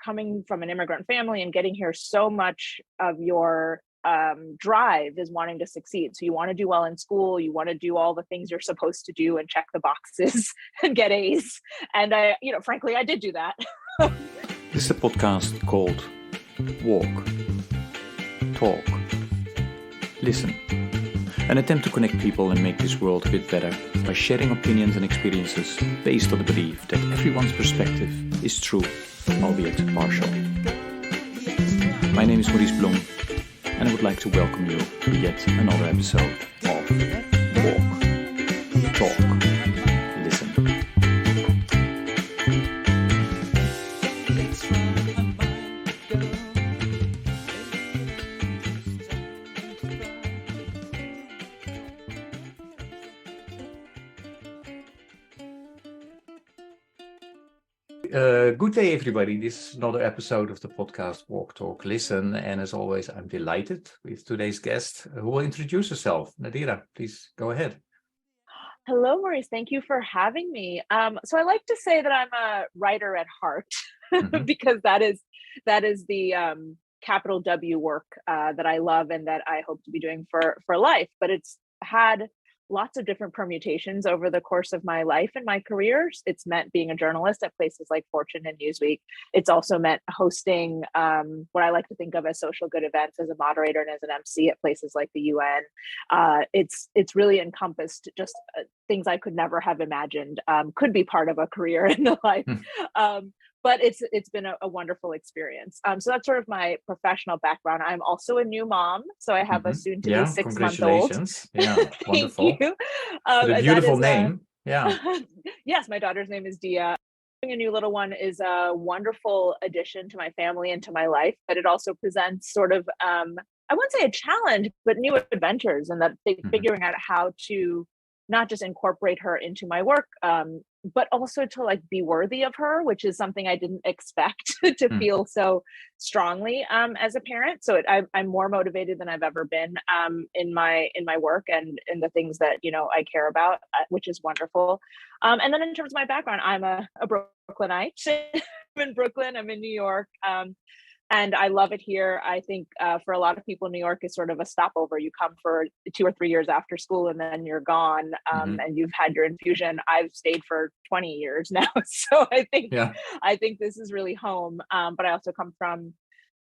coming from an immigrant family and getting here, so much of your drive is wanting to succeed. So you want to do well in school, you want to do all the things you're supposed to do and check the boxes and get A's. And frankly, I did do that. This is a podcast called Walk, Talk, Listen. An attempt to connect people and make this world a bit better by sharing opinions and experiences based on the belief that everyone's perspective is true, albeit partial. My name is Maurice Blom, and I would like to welcome you to yet another episode of Walk, Talk, Listen. Good day, everybody. This is another episode of the podcast Walk, Talk, Listen. And as always, I'm delighted with today's guest who will introduce herself. Nadira, please go ahead. Hello, Maurice. Thank you for having me. So I like to say that I'm a writer at heart because that is the capital W work that I love and that I hope to be doing for life. But it's had lots of different permutations over the course of my life and my careers. It's meant being a journalist at places like Fortune and Newsweek. It's also meant hosting what I like to think of as social good events as a moderator and as an MC at places like the UN. It's really encompassed just things I could never have imagined could be part of a career in the life. But it's been a wonderful experience. So that's sort of my professional background. I'm also a new mom, so I have a soon-to-be 6-month-old. Congratulations! Yeah, wonderful. Thank you. A beautiful name. Yeah. Yes, my daughter's name is Dia. Having a new little one is a wonderful addition to my family and to my life, but it also presents sort of I wouldn't say a challenge, but new adventures, and that figuring out how to not just incorporate her into my work, but also to be worthy of her, which is something I didn't expect to feel so strongly as a parent. So I'm more motivated than I've ever been in my work and in the things that I care about, which is wonderful. And then in terms of my background, I'm a Brooklynite. I'm in Brooklyn. I'm in New York. And I love it here. I think for a lot of people, New York is sort of a stopover. You come for 2 or 3 years after school and then you're gone and you've had your infusion. I've stayed for 20 years now. So I think this is really home. But I also come from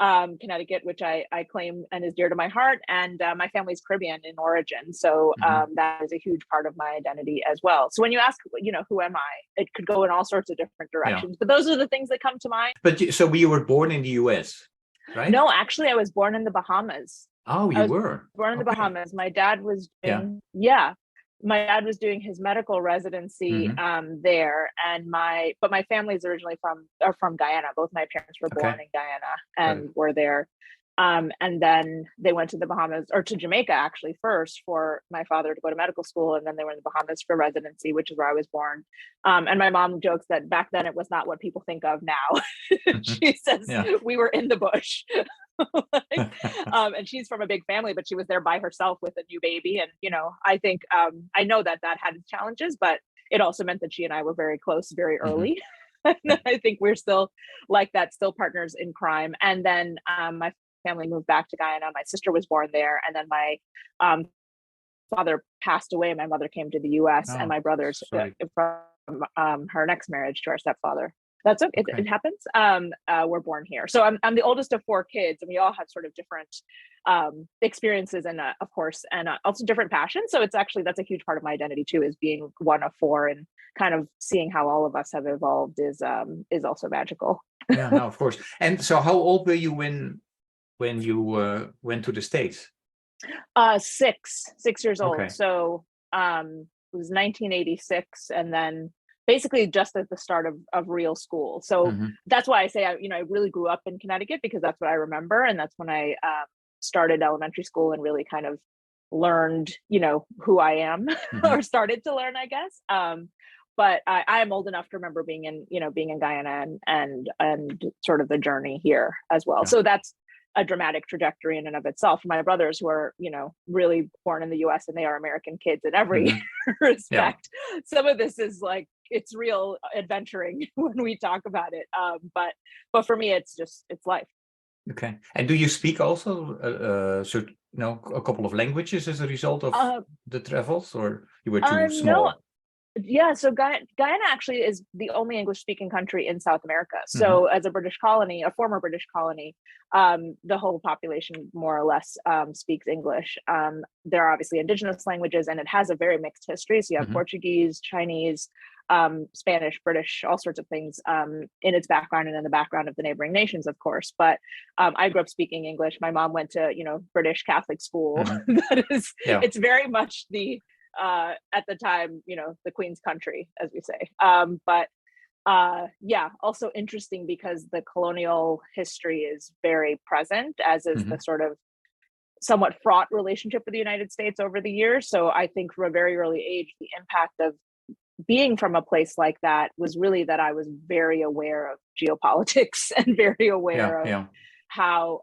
Connecticut, which I claim and is dear to my heart. And my family's Caribbean in origin. So that is a huge part of my identity as well. So when you ask, who am I? It could go in all sorts of different directions, but those are the things that come to mind. But so you were born in the US, right? No, actually, I was born in the Bahamas. Oh, you were? Born in the Bahamas. My dad was my dad was doing his medical residency there, and my family is originally from Guyana. Both my parents were born in Guyana and were there. And then they went to the Bahamas, or to Jamaica actually first, for my father to go to medical school, and then they were in the Bahamas for residency, which is where I was born. And my mom jokes that back then it was not what people think of now. She says we were in the bush. And she's from a big family, but she was there by herself with a new baby. And I think I know that had its challenges, but it also meant that she and I were very close very early. I think we're still like that, still partners in crime. And then my family moved back to Guyana. My sister was born there, and then my father passed away. My mother came to the US, and my brothers from her next marriage to our stepfather. That's okay. It happens. We're born here. So I'm the oldest of 4 kids, and we all have sort of different experiences and of course, and also different passions. So that's a huge part of my identity too, is being one of 4, and kind of seeing how all of us have evolved is also magical. Yeah, no, of course. And so how old were you when you went to the States? 6 years old. So it was 1986, and then basically just at the start of real school. So that's why I say I really grew up in Connecticut, because that's what I remember, and that's when I started elementary school and really kind of learned who I am or started to learn, I guess. But I am old enough to remember being in Guyana and sort of the journey here as well. So that's a dramatic trajectory in and of itself. My brothers, who are, really born in the US, and they are American kids in every respect. Yeah. Some of this is like, it's real adventuring when we talk about it. But for me, it's life. Okay. And do you speak also a couple of languages as a result of the travels, or you were too small? No. Yeah, so Guyana actually is the only English-speaking country in South America. So as a British colony, a former British colony, the whole population more or less speaks English. There are obviously indigenous languages, and it has a very mixed history. So you have Portuguese, Chinese, Spanish, British, all sorts of things in its background and in the background of the neighboring nations, of course. But I grew up speaking English. My mom went to, British Catholic school. That is, it's very much the at the time, the Queen's country, as we say. But also interesting because the colonial history is very present, as is the sort of somewhat fraught relationship with the United States over the years. So I think from a very early age, the impact of being from a place like that was really that I was very aware of geopolitics and very aware of how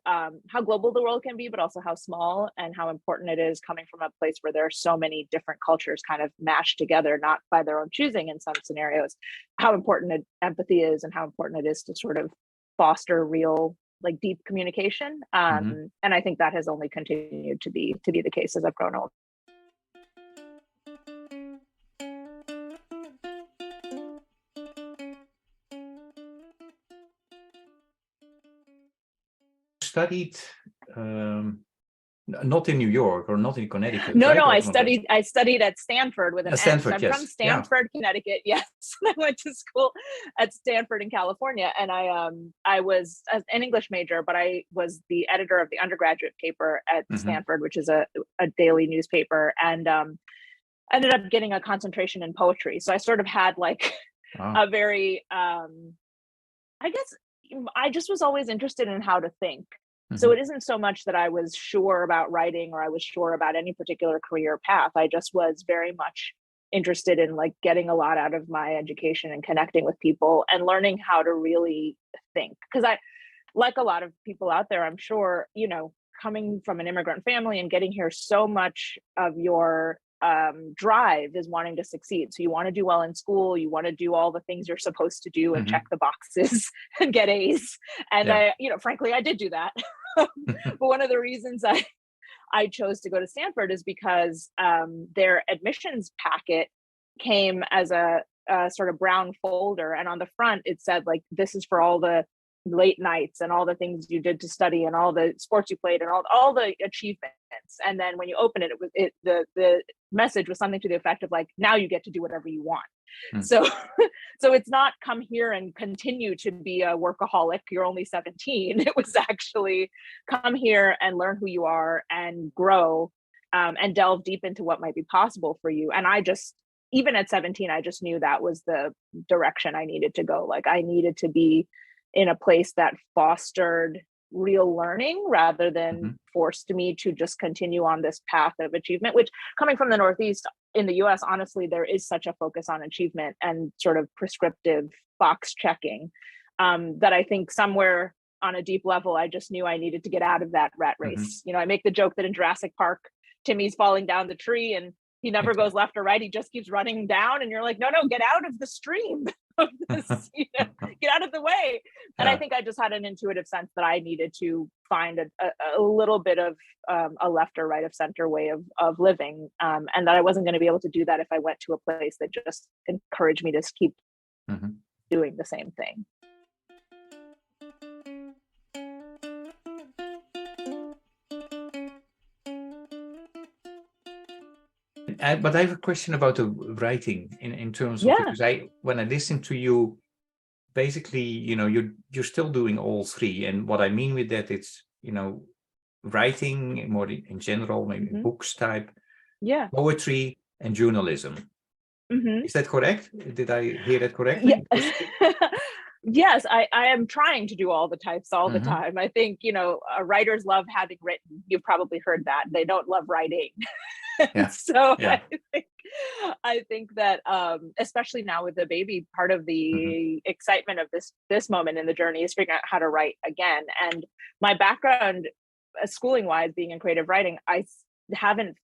global the world can be, but also how small, and how important it is coming from a place where there are so many different cultures kind of mashed together, not by their own choosing in some scenarios, how important empathy is, and how important it is to sort of foster real, like, deep communication. And I think that has only continued to be the case as I've grown old. Studied not in New York or not in Connecticut. No, right? no, I studied at Stanford with an N. Stanford, I'm from Stanford, Connecticut. Yes, I went to school at Stanford in California, and I was an English major, but I was the editor of the undergraduate paper at Stanford, which is a daily newspaper, and ended up getting a concentration in poetry. So I sort of had like a very, I guess, I just was always interested in how to think. So it isn't so much that I was sure about writing or I was sure about any particular career path. I just was very much interested in like getting a lot out of my education and connecting with people and learning how to really think. Because I, like a lot of people out there, I'm sure, coming from an immigrant family and getting here, so much of your drive is wanting to succeed. So you want to do well in school, you want to do all the things you're supposed to do and check the boxes and get A's. And I, frankly, I did do that. But one of the reasons I chose to go to Stanford is because their admissions packet came as a sort of brown folder, and on the front it said like, this is for all the late nights and all the things you did to study and all the sports you played and all the achievements. And then when you open it, the message was something to the effect of like, now you get to do whatever you want. So it's not come here and continue to be a workaholic, you're only 17. It was actually come here and learn who you are and grow and delve deep into what might be possible for you. And I just, even at 17, I just knew that was the direction I needed to go. Like I needed to be in a place that fostered real learning rather than forced me to just continue on this path of achievement, which, coming from the Northeast in the US, honestly, there is such a focus on achievement and sort of prescriptive box checking that I think somewhere on a deep level, I just knew I needed to get out of that rat race. I make the joke that in Jurassic Park, Timmy's falling down the tree and he never goes left or right. He just keeps running down. And you're like, no, get out of the stream. Of this, get out of the way. And I think I just had an intuitive sense that I needed to find a little bit of a left or right of center way of living. And that I wasn't going to be able to do that if I went to a place that just encouraged me to keep doing the same thing. But I have a question about the writing in terms of, because when I listen to you, basically, you're still doing all three. And what I mean with that, it's, writing more in general, maybe books type, poetry and journalism. Is that correct? Did I hear that correctly? Yeah. Yes, I am trying to do all the types all the time. I think, writers love having written. You've probably heard that. They don't love writing. So I think I think that especially now with the baby, part of the excitement of this moment in the journey is figuring out how to write again. And my background, schooling wise, being in creative writing, I haven't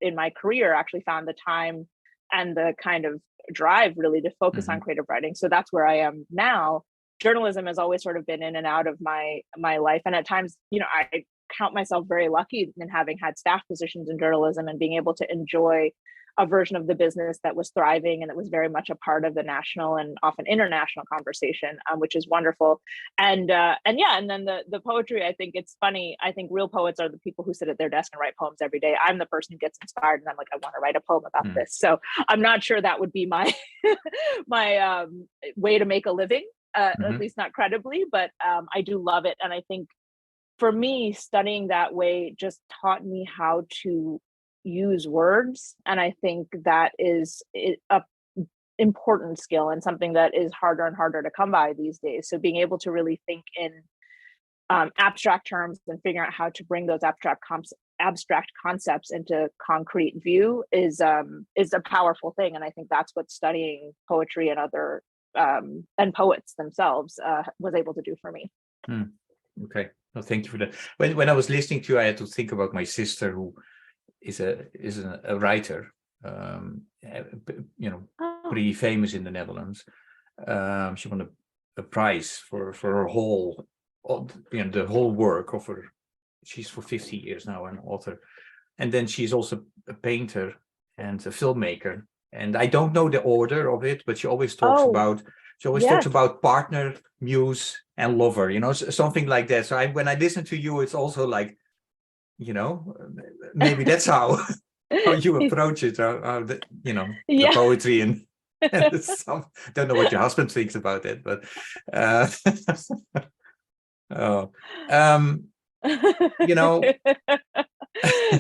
in my career actually found the time and the kind of drive really to focus on creative writing. So that's where I am now. Journalism has always sort of been in and out of my life, and at times, I count myself very lucky in having had staff positions in journalism and being able to enjoy a version of the business that was thriving and that was very much a part of the national and often international conversation, which is wonderful. And then the poetry, I think it's funny. I think real poets are the people who sit at their desk and write poems every day. I'm the person who gets inspired and I'm like, I want to write a poem about this. So I'm not sure that would be my my way to make a living, at least not credibly, but I do love it. And I think for me, studying that way just taught me how to use words. And I think that is a important skill and something that is harder and harder to come by these days. So being able to really think in abstract terms and figuring out how to bring those abstract concepts into concrete view is a powerful thing. And I think that's what studying poetry and other and poets themselves was able to do for me. Okay. Well, thank you for that. When I was listening to you, I had to think about my sister, who is a writer, pretty famous in the Netherlands. She won a prize for her whole, the whole work of her. She's for 50 years now an author, and then she's also a painter and a filmmaker. And I don't know the order of it, but she always talks about partner, muse, and lover. Something like that. So when I listen to you, it's also like, maybe that's how you approach it. The poetry and don't know what your husband thinks about it, but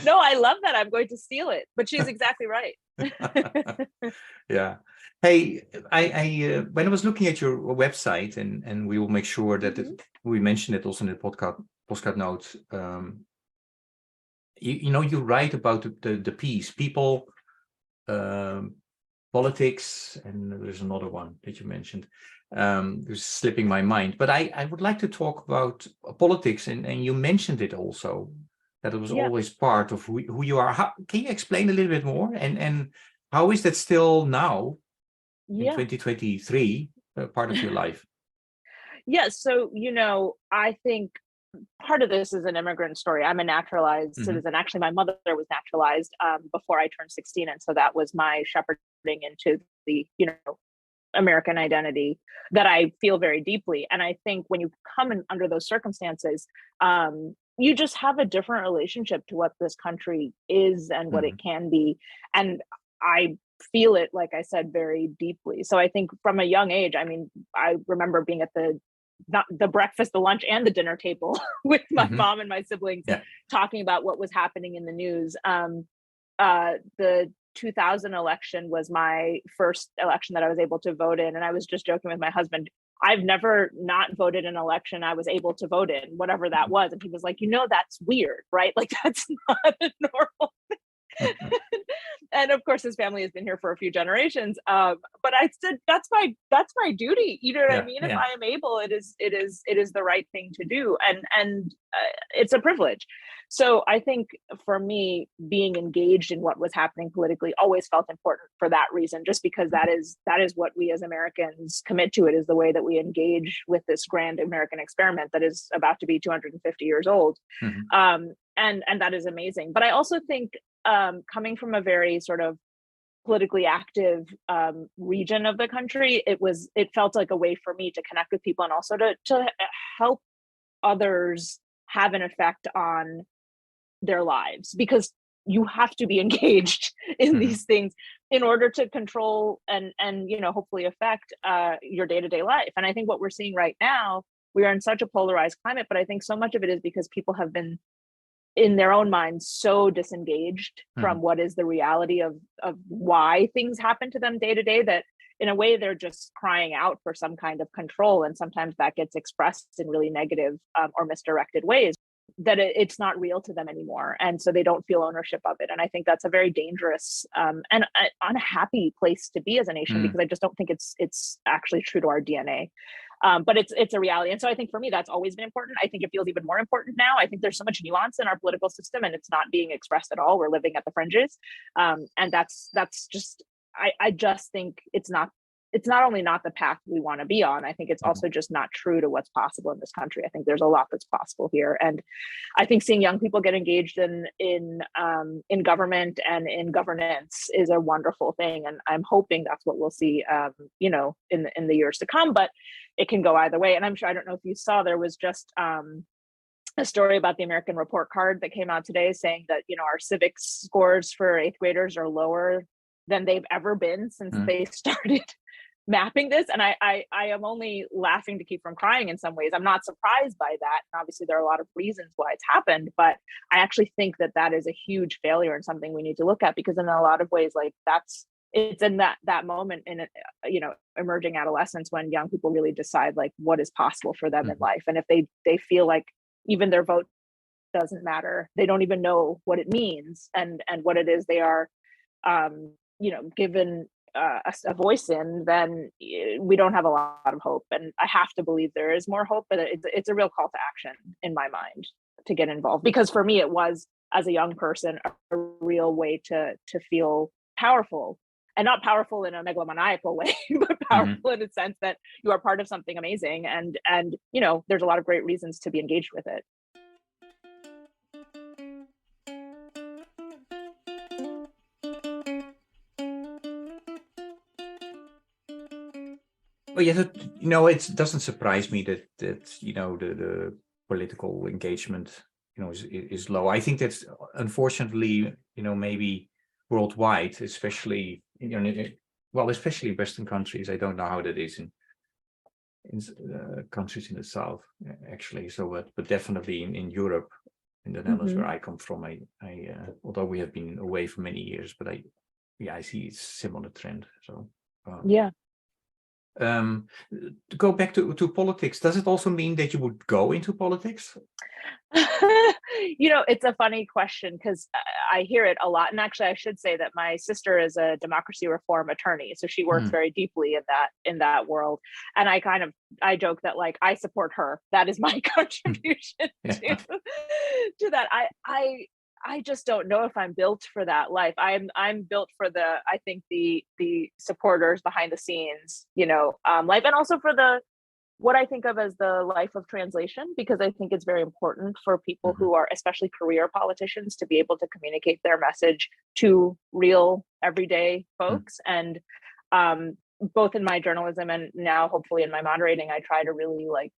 No, I love that. I'm going to steal it, but she's exactly right. Yeah. Hey, I when I was looking at your website, and we will make sure that we mention it also in the postcard notes. You write about the piece, people, politics, and there's another one that you mentioned. Who's slipping my mind, but I would like to talk about politics, and you mentioned it also, that it was always part of who you are. Can you explain a little bit more, and how is that still now in 2023 part of your life? Yes. So, I think part of this is an immigrant story. I'm a naturalized citizen. Actually, my mother was naturalized before I turned 16. And so that was my shepherding into the, American identity that I feel very deeply. And I think when you come in under those circumstances, you just have a different relationship to what this country is and what it can be. And I feel it, like I said, very deeply. So I think from a young age, I remember being at the breakfast, the lunch, and the dinner table with my mom and my siblings talking about what was happening in the news. The 2000 election was my first election that I was able to vote in. And I was just joking with my husband, I've never not voted in an election I was able to vote in, whatever that was. And he was like, that's weird, right? Like, that's not a normal thing. And of course, his family has been here for a few generations. But I said, that's my duty. You know what I mean? If I am able, it is the right thing to do. And it's a privilege. So I think for me, being engaged in what was happening politically always felt important for that reason, just because that is what we as Americans commit to. It is the way that we engage with this grand American experiment that is about to be 250 years old. And that is amazing. But I also think coming from a very sort of politically active region of the country, it felt like a way for me to connect with people and also to help others have an effect on their lives, because you have to be engaged in these things in order to control and hopefully affect your day-to-day life. And I think what we're seeing right now, we are in such a polarized climate, but I think so much of it is because people have been in their own minds so disengaged from what is the reality of why things happen to them day to day, that in a way they're just crying out for some kind of control. And sometimes that gets expressed in really negative or misdirected ways. it's not real to them anymore, and so they don't feel ownership of it. And I think that's a very dangerous and unhappy place to be as a nation, because I just don't think it's actually true to our DNA. But it's a reality. And so I think for me, that's always been important. I think it feels even more important now. I think there's so much nuance in our political system, and it's not being expressed at all. We're living at the fringes. And that's just, I just think it's not only not the path we want to be on, I think it's also just not true to what's possible in this country. I think there's a lot that's possible here. And I think seeing young people get engaged in government and in governance is a wonderful thing. And I'm hoping that's what we'll see, in the years to come, but it can go either way. And I'm sure, I don't know if you saw, there was just a story about the American Report Card that came out today saying that, our civics scores for 8th graders are lower than they've ever been since they started mapping this. And I am only laughing to keep from crying in some ways. I'm not surprised by that. Obviously, there are a lot of reasons why it's happened, but I actually think that is a huge failure and something we need to look at, because in a lot of ways, like it's in that moment in emerging adolescence when young people really decide like what is possible for them in life. And if they feel like even their vote doesn't matter, they don't even know what it means and what it is they are given a voice in, then we don't have a lot of hope. And I have to believe there is more hope, but it's a real call to action in my mind to get involved, because for me it was, as a young person, a real way to feel powerful, and not powerful in a megalomaniacal way, but powerful in a sense that you are part of something amazing, and there's a lot of great reasons to be engaged with it. Well, yeah, it doesn't surprise me that the political engagement is low. I think that's unfortunately maybe worldwide, especially especially Western countries. I don't know how that is in countries in the South actually. So, but definitely in Europe, in the Netherlands where I come from, I although we have been away for many years, but I see it's similar trend. So yeah. To go back to politics, does it also mean that you would go into politics? It's a funny question, because I hear it a lot. And actually, I should say that my sister is a democracy reform attorney, so she works very deeply in that world. And I joke that like I support her. That is my contribution to that. I just don't know if I'm built for that life. I'm built for I think the supporters behind the scenes, life, and also for what I think of as the life of translation, because I think it's very important for people who are, especially career politicians, to be able to communicate their message to real everyday folks. And both in my journalism and now hopefully in my moderating, I try to really like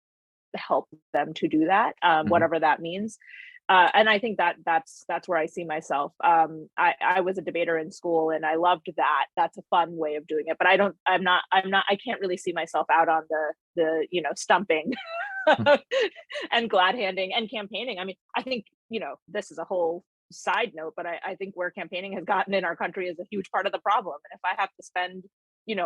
help them to do that, whatever that means. And I think that's where I see myself. I was a debater in school and I loved that. That's a fun way of doing it. But I can't really see myself out on the stumping and glad handing and campaigning. I mean, I think, this is a whole side note, but I think where campaigning has gotten in our country is a huge part of the problem. And if I have to spend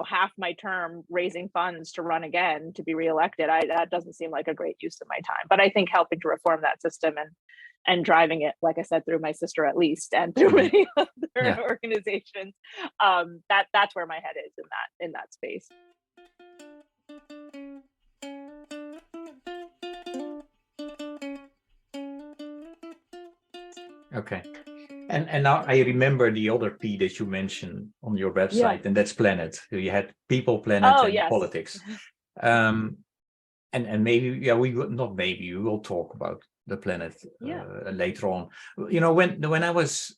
half my term raising funds to run again to be reelected, that doesn't seem like a great use of my time. But I think helping to reform that system and driving it, like I said, through my sister at least, and through many other organizations, that's where my head is in that space. Okay. And now I remember the other P that you mentioned on your website, and that's planet. You had people, planet, and politics. And maybe, we will talk about the planet later on. When I was,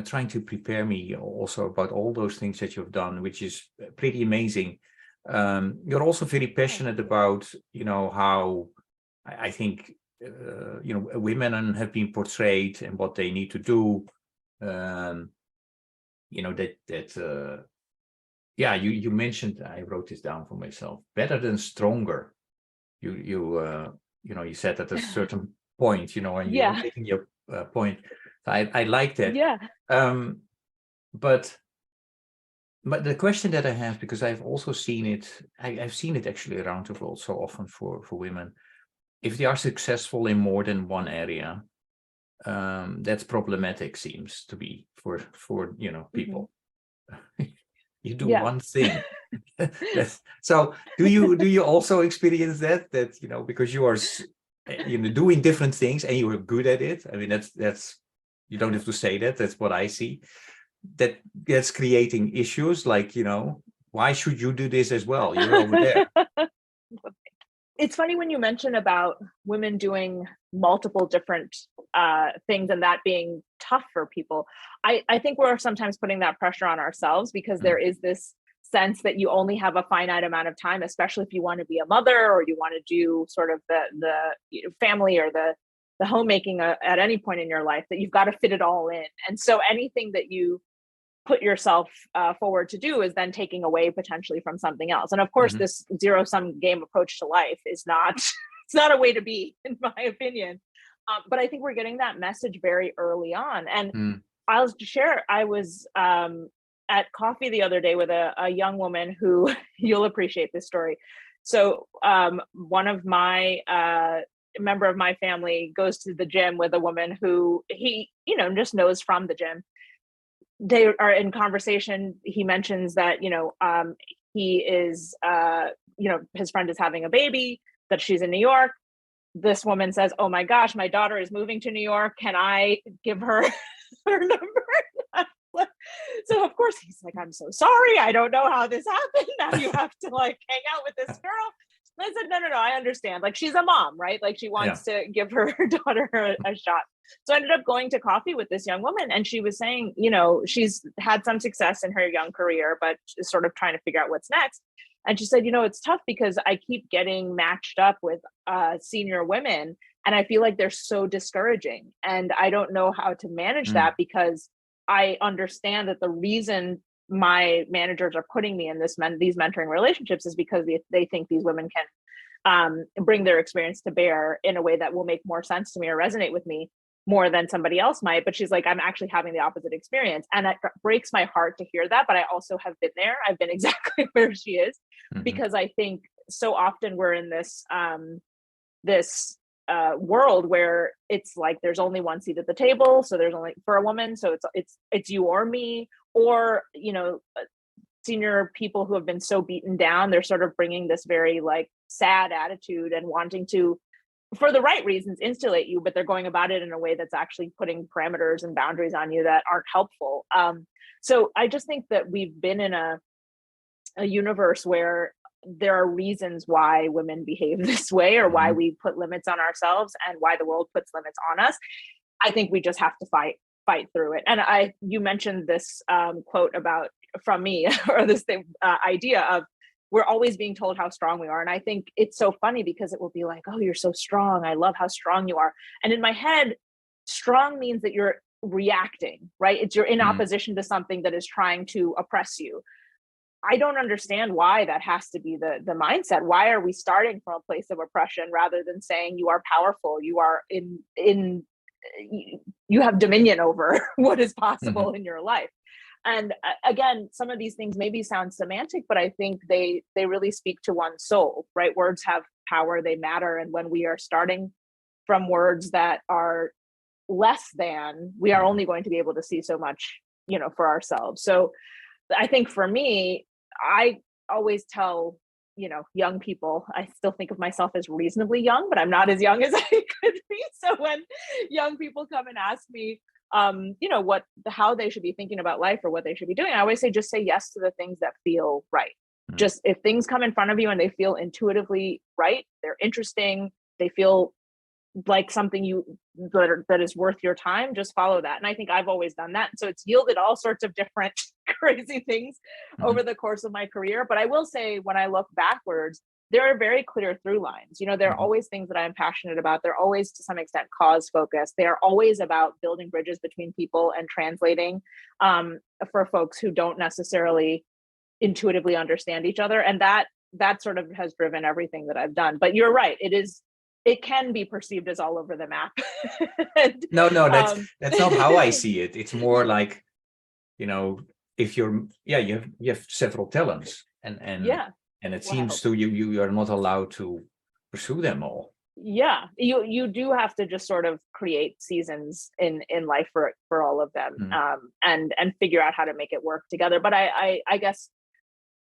trying to prepare me also about all those things that you've done, which is pretty amazing. You're also very passionate about, how I think, women have been portrayed and what they need to do. You mentioned, I wrote this down for myself, better than stronger. You said at a certain point, and you're making your point. I like that. Yeah. But the question that I have, because I've also seen it, I've seen it actually around the world so often for women. if they are successful in more than one area, that's problematic, seems to be for people. You do one thing. So do you also experience that because you are doing different things and you are good at it? I mean, that's you don't have to say that. That's what I see. That's creating issues like, why should you do this as well? You're over there. It's funny when you mention about women doing multiple different things and that being tough for people. I think we're sometimes putting that pressure on ourselves because there is this sense that you only have a finite amount of time, especially if you want to be a mother or you want to do sort of the family or the homemaking at any point in your life, that you've got to fit it all in. And so anything that you put yourself forward to do is then taking away potentially from something else. And of course, this zero-sum game approach to life is not, it's not a way to be, in my opinion. But I think we're getting that message very early on. And I'll share, I was at coffee the other day with a young woman who, you'll appreciate this story. So one of my member of my family goes to the gym with a woman who he, just knows from the gym. They are in conversation. He mentions that, he is, his friend is having a baby, that she's in New York. This woman says, "Oh my gosh, my daughter is moving to New York. Can I give her her number?" So of course he's like, "I'm so sorry. I don't know how this happened. Now you have to hang out with this girl." And I said, no, I understand. She's a mom, right? She wants to give her daughter a shot. So I ended up going to coffee with this young woman, and she was saying, she's had some success in her young career, but is sort of trying to figure out what's next. And she said, it's tough because I keep getting matched up with senior women, and I feel like they're so discouraging. And I don't know how to manage that, because I understand that the reason my managers are putting me in these mentoring relationships is because they think these women can bring their experience to bear in a way that will make more sense to me or resonate with me more than somebody else might. But she's like, I'm actually having the opposite experience. And it breaks my heart to hear that. But I also have been there. I've been exactly where she is, because I think so often we're in this world where it's like there's only one seat at the table, so there's only for a woman, so it's you or me, or senior people who have been so beaten down, they're sort of bringing this very sad attitude and wanting to, for the right reasons, insulate you, but they're going about it in a way that's actually putting parameters and boundaries on you that aren't helpful. So I just think that we've been in a universe where there are reasons why women behave this way, or why we put limits on ourselves, and why the world puts limits on us. I think we just have to fight through it. And you mentioned this quote from me, or this idea of we're always being told how strong we are. And I think it's so funny because it will be like, "Oh, you're so strong. I love how strong you are." And in my head, strong means that you're reacting, right? You're in opposition to something that is trying to oppress you. I don't understand why that has to be the mindset. Why are we starting from a place of oppression rather than saying you are powerful, you are you have dominion over what is possible in your life? And again, some of these things maybe sound semantic, but I think they really speak to one's soul, right? Words have power, they matter. And when we are starting from words that are less than, we are only going to be able to see so much, for ourselves. So I think for me, I always tell, young people, I still think of myself as reasonably young, but I'm not as young as I could be. So when young people come and ask me, how they should be thinking about life or what they should be doing, I always say, just say yes to the things that feel right. Just if things come in front of you and they feel intuitively right, they're interesting, they feel like something that is worth your time, just follow that. And I think I've always done that. So it's yielded all sorts of different crazy things over the course of my career. But I will say, when I look backwards, there are very clear through lines. There are always things that I'm passionate about. They're always, to some extent, cause focused. They are always about building bridges between people and translating for folks who don't necessarily intuitively understand each other. And that sort of has driven everything that I've done. But you're right. It can be perceived as all over the map. No, that's not how I see it. It's more like, if you have several talents, and it seems to you are not allowed to pursue them all. Yeah, you do have to just sort of create seasons in life for all of them, and figure out how to make it work together. But I guess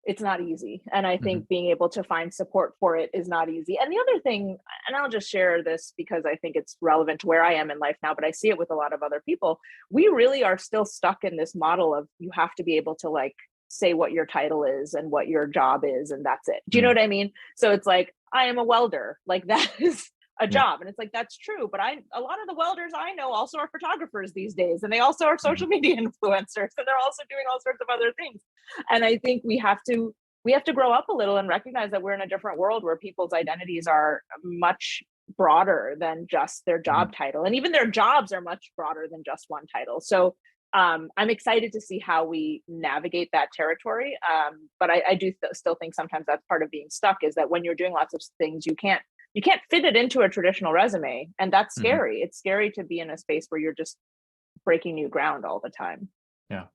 it's not easy, and I think being able to find support for it is not easy. And the other thing, and I'll just share this because I think it's relevant to where I am in life now, but I see it with a lot of other people. We really are still stuck in this model of you have to be able to like say what your title is and what your job is, and that's it. Do you know what I mean? So it's like, I am a welder, like that is a job. And it's like, that's true. But a lot of the welders I know also are photographers these days, and they also are social media influencers, and they're also doing all sorts of other things. And I think we have to grow up a little and recognize that we're in a different world where people's identities are much broader than just their job title. And even their jobs are much broader than just one title. So I'm excited to see how we navigate that territory. But I do still think sometimes that's part of being stuck, is that when you're doing lots of things, you can't fit it into a traditional resume. And that's scary. It's scary to be in a space where you're just breaking new ground all the time. Yeah.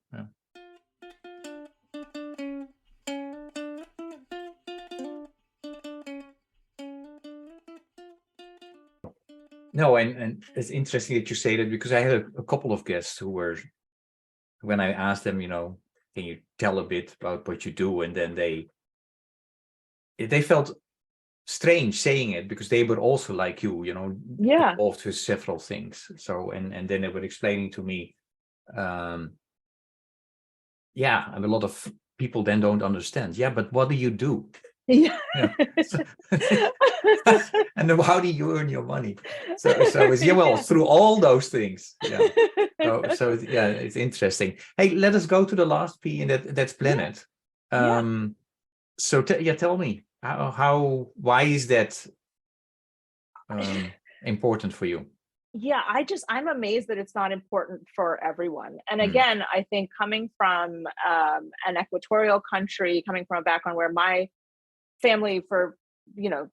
No, and it's interesting that you say that, because I had a couple of guests who were, when I asked them, can you tell a bit about what you do? And then they felt strange saying it, because they were also like you, involved with several things. So, and then they were explaining to me, and a lot of people then don't understand. Yeah, but what do you do? Yeah. And then how do you earn your money? So it's through all those things. Yeah. So it's interesting. Hey, let us go to the last P, and that's planet. So tell me why is that important for you? Yeah, I'm amazed that it's not important for everyone. And again, I think coming from an equatorial country, coming from a background where my family for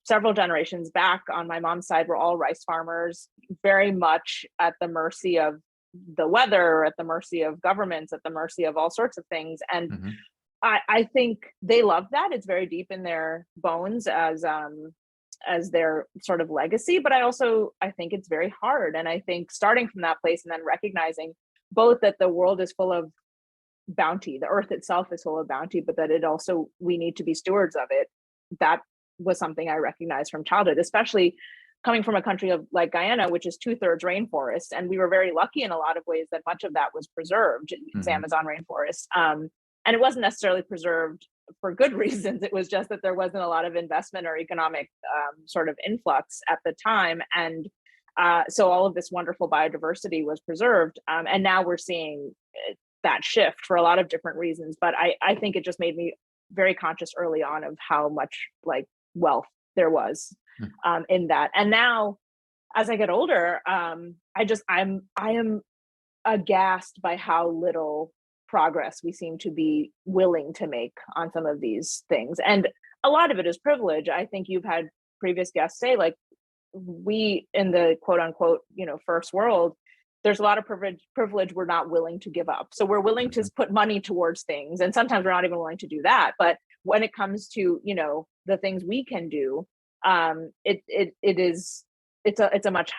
several generations back on my mom's side were all rice farmers, very much at the mercy of the weather, at the mercy of governments, at the mercy of all sorts of things. And I think they love that. It's very deep in their bones as their sort of legacy. But I think it's very hard. And I think starting from that place and then recognizing both that the world is full of bounty, the earth itself is full of bounty, but that we need to be stewards of it. That was something I recognized from childhood, especially coming from a country like Guyana, which is 2/3 rainforest. And we were very lucky in a lot of ways that much of that was preserved. It's Amazon rainforest. And it wasn't necessarily preserved for good reasons. It was just that there wasn't a lot of investment or economic sort of influx at the time. And so all of this wonderful biodiversity was preserved. And now we're seeing that shift for a lot of different reasons. But I think it just made me very conscious early on of how much like wealth there was in that. And now as I get older, I am aghast by how little progress we seem to be willing to make on some of these things. And a lot of it is privilege. I think you've had previous guests say, like, we in the quote unquote, first world, there's a lot of privilege we're not willing to give up. So we're willing to put money towards things. And sometimes we're not even willing to do that. But when it comes to, the things we can do, it's a much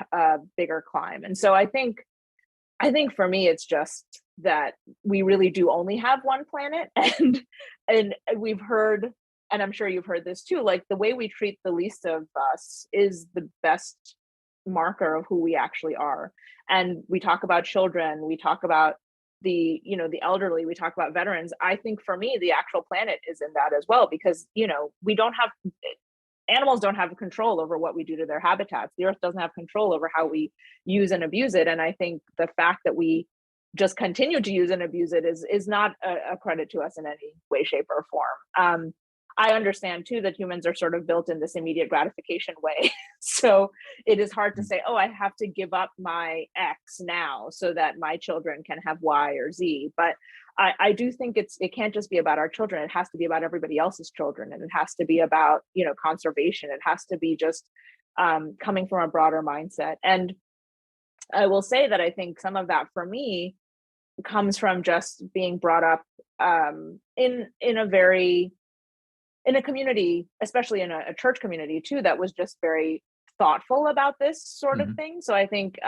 bigger climb. And so I think for me, it's just that we really do only have one planet. And we've heard, and I'm sure you've heard this too, like the way we treat the least of us is the best marker of who we actually are. And we talk about children, we talk about the elderly, we talk about veterans. I think for me, the actual planet is in that as well, because, animals don't have control over what we do to their habitats. The earth doesn't have control over how we use and abuse it. And I think the fact that we just continue to use and abuse it is not a credit to us in any way, shape, or form. I understand too that humans are sort of built in this immediate gratification way. So it is hard to say, oh, I have to give up my X now so that my children can have Y or Z. But I do think it can't just be about our children. It has to be about everybody else's children, and it has to be about, conservation. It has to be just coming from a broader mindset. And I will say that I think some of that for me comes from just being brought up in a community, especially in a church community too, that was just very thoughtful about this sort of thing. So I think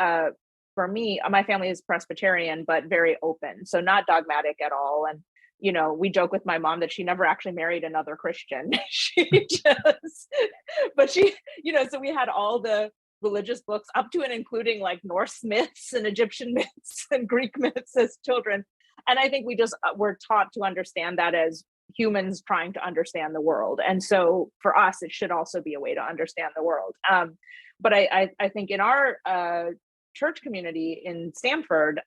for me, my family is Presbyterian, but very open. So not dogmatic at all. And, we joke with my mom that she never actually married another Christian. So we had all the religious books up to and including like Norse myths and Egyptian myths and Greek myths as children. And I think we just were taught to understand that as humans trying to understand the world. And so for us, it should also be a way to understand the world. But I think in our church community in Stanford,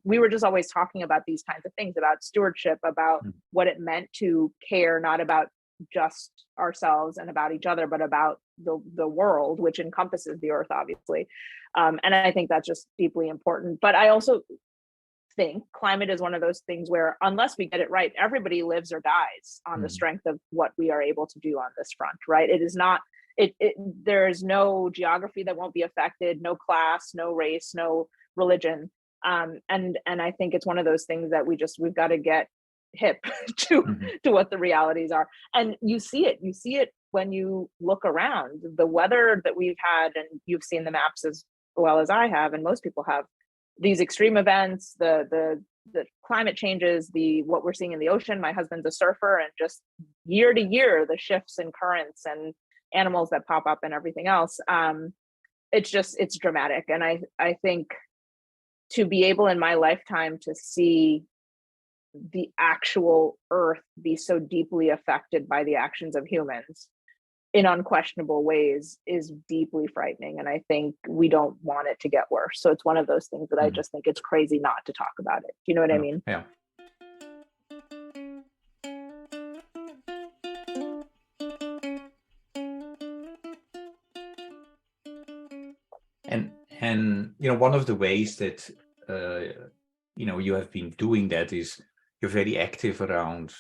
we were just always talking about these kinds of things, about stewardship, about what it meant to care, not about just ourselves and about each other, but about the world, which encompasses the earth, obviously. And I think that's just deeply important. But I also think climate is one of those things where unless we get it right, everybody lives or dies on the strength of what we are able to do on this front, right? It is not, there's no geography that won't be affected, no class, no race, no religion. And I think it's one of those things that we've got to get hip to what the realities are. And you see it when you look around. The weather that we've had, and you've seen the maps as well as I have, and most people have, these extreme events, the climate changes, what we're seeing in the ocean. My husband's a surfer, and just year to year, the shifts in currents and animals that pop up and everything else. It's dramatic. And I think to be able in my lifetime to see the actual earth be so deeply affected by the actions of humans in unquestionable ways is deeply frightening. And I think we don't want it to get worse. So it's one of those things that I just think it's crazy not to talk about it. Do you know what I mean? Yeah. And one of the ways that you have been doing that is you're very active around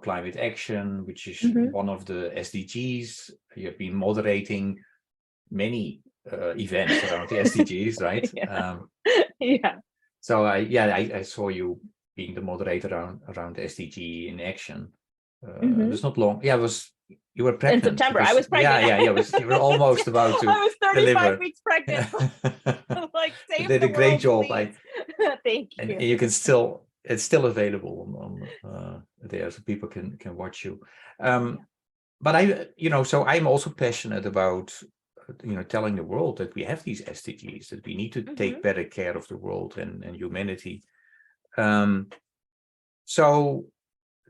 climate action, which is one of the SDGs. You have been moderating many events around the SDGs, right? Yeah. So I saw you being the moderator around SDG in action. It was not long. Yeah, you were pregnant in September. I was pregnant. Yeah. You were almost about to. I was 35 deliver. weeks pregnant. Like, save you did the a great world, job. Thank you. And you can it's still available on there, so people can watch you. But so I'm also passionate about telling the world that we have these SDGs, that we need to take better care of the world and humanity. So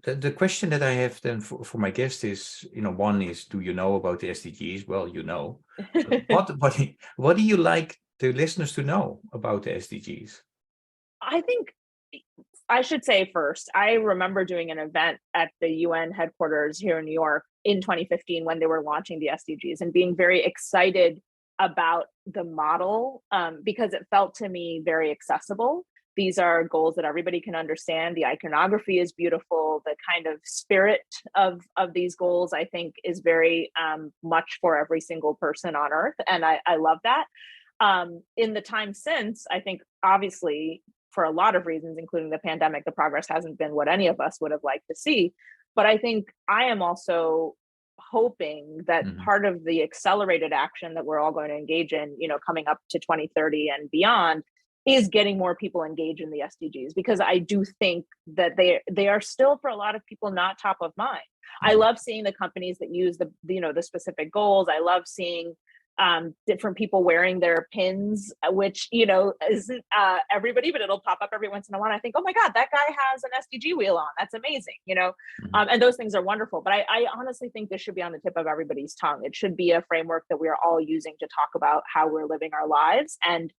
the question that I have then for my guest is, one is, do you know about the SDGs? Well, what do you like the listeners to know about the SDGs? I think I should say first, I remember doing an event at the UN headquarters here in New York in 2015 when they were launching the SDGs, and being very excited about the model because it felt to me very accessible. These are goals that everybody can understand. The iconography is beautiful. The kind of spirit of these goals, I think, is very much for every single person on Earth. And I love that. In the time since, I think, obviously, for a lot of reasons, including the pandemic, the progress hasn't been what any of us would have liked to see. But I think I am also hoping that part of the accelerated action that we're all going to engage in, coming up to 2030 and beyond, is getting more people engaged in the SDGs, because I do think that they are still, for a lot of people, not top of mind. I love seeing the companies that use the specific goals. I love seeing different people wearing their pins, which, isn't everybody, but it'll pop up every once in a while. I think, oh my God, that guy has an SDG wheel on. That's amazing, and those things are wonderful. But I honestly think this should be on the tip of everybody's tongue. It should be a framework that we are all using to talk about how we're living our lives. And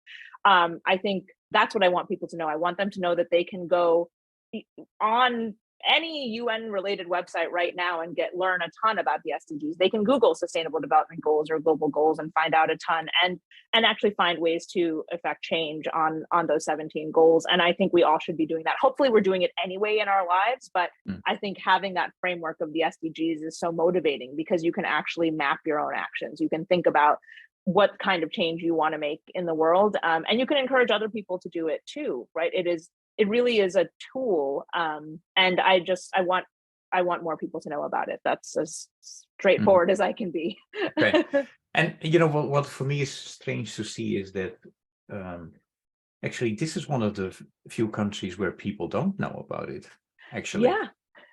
I think that's what I want people to know. I want them to know that they can go on any UN related website right now and learn a ton about the SDGs. They can Google Sustainable Development Goals or global goals and find out a ton, and actually find ways to affect change on those 17 goals. And I think we all should be doing that. Hopefully we're doing it anyway in our lives, but I think having that framework of the SDGs is so motivating, because you can actually map your own actions. You can think about what kind of change you want to make in the world, and you can encourage other people to do it too, right? It really is a tool, and I want more people to know about it. That's as straightforward as I can be. Okay. And you know what for me is strange to see is that actually this is one of the few countries where people don't know about it. Actually,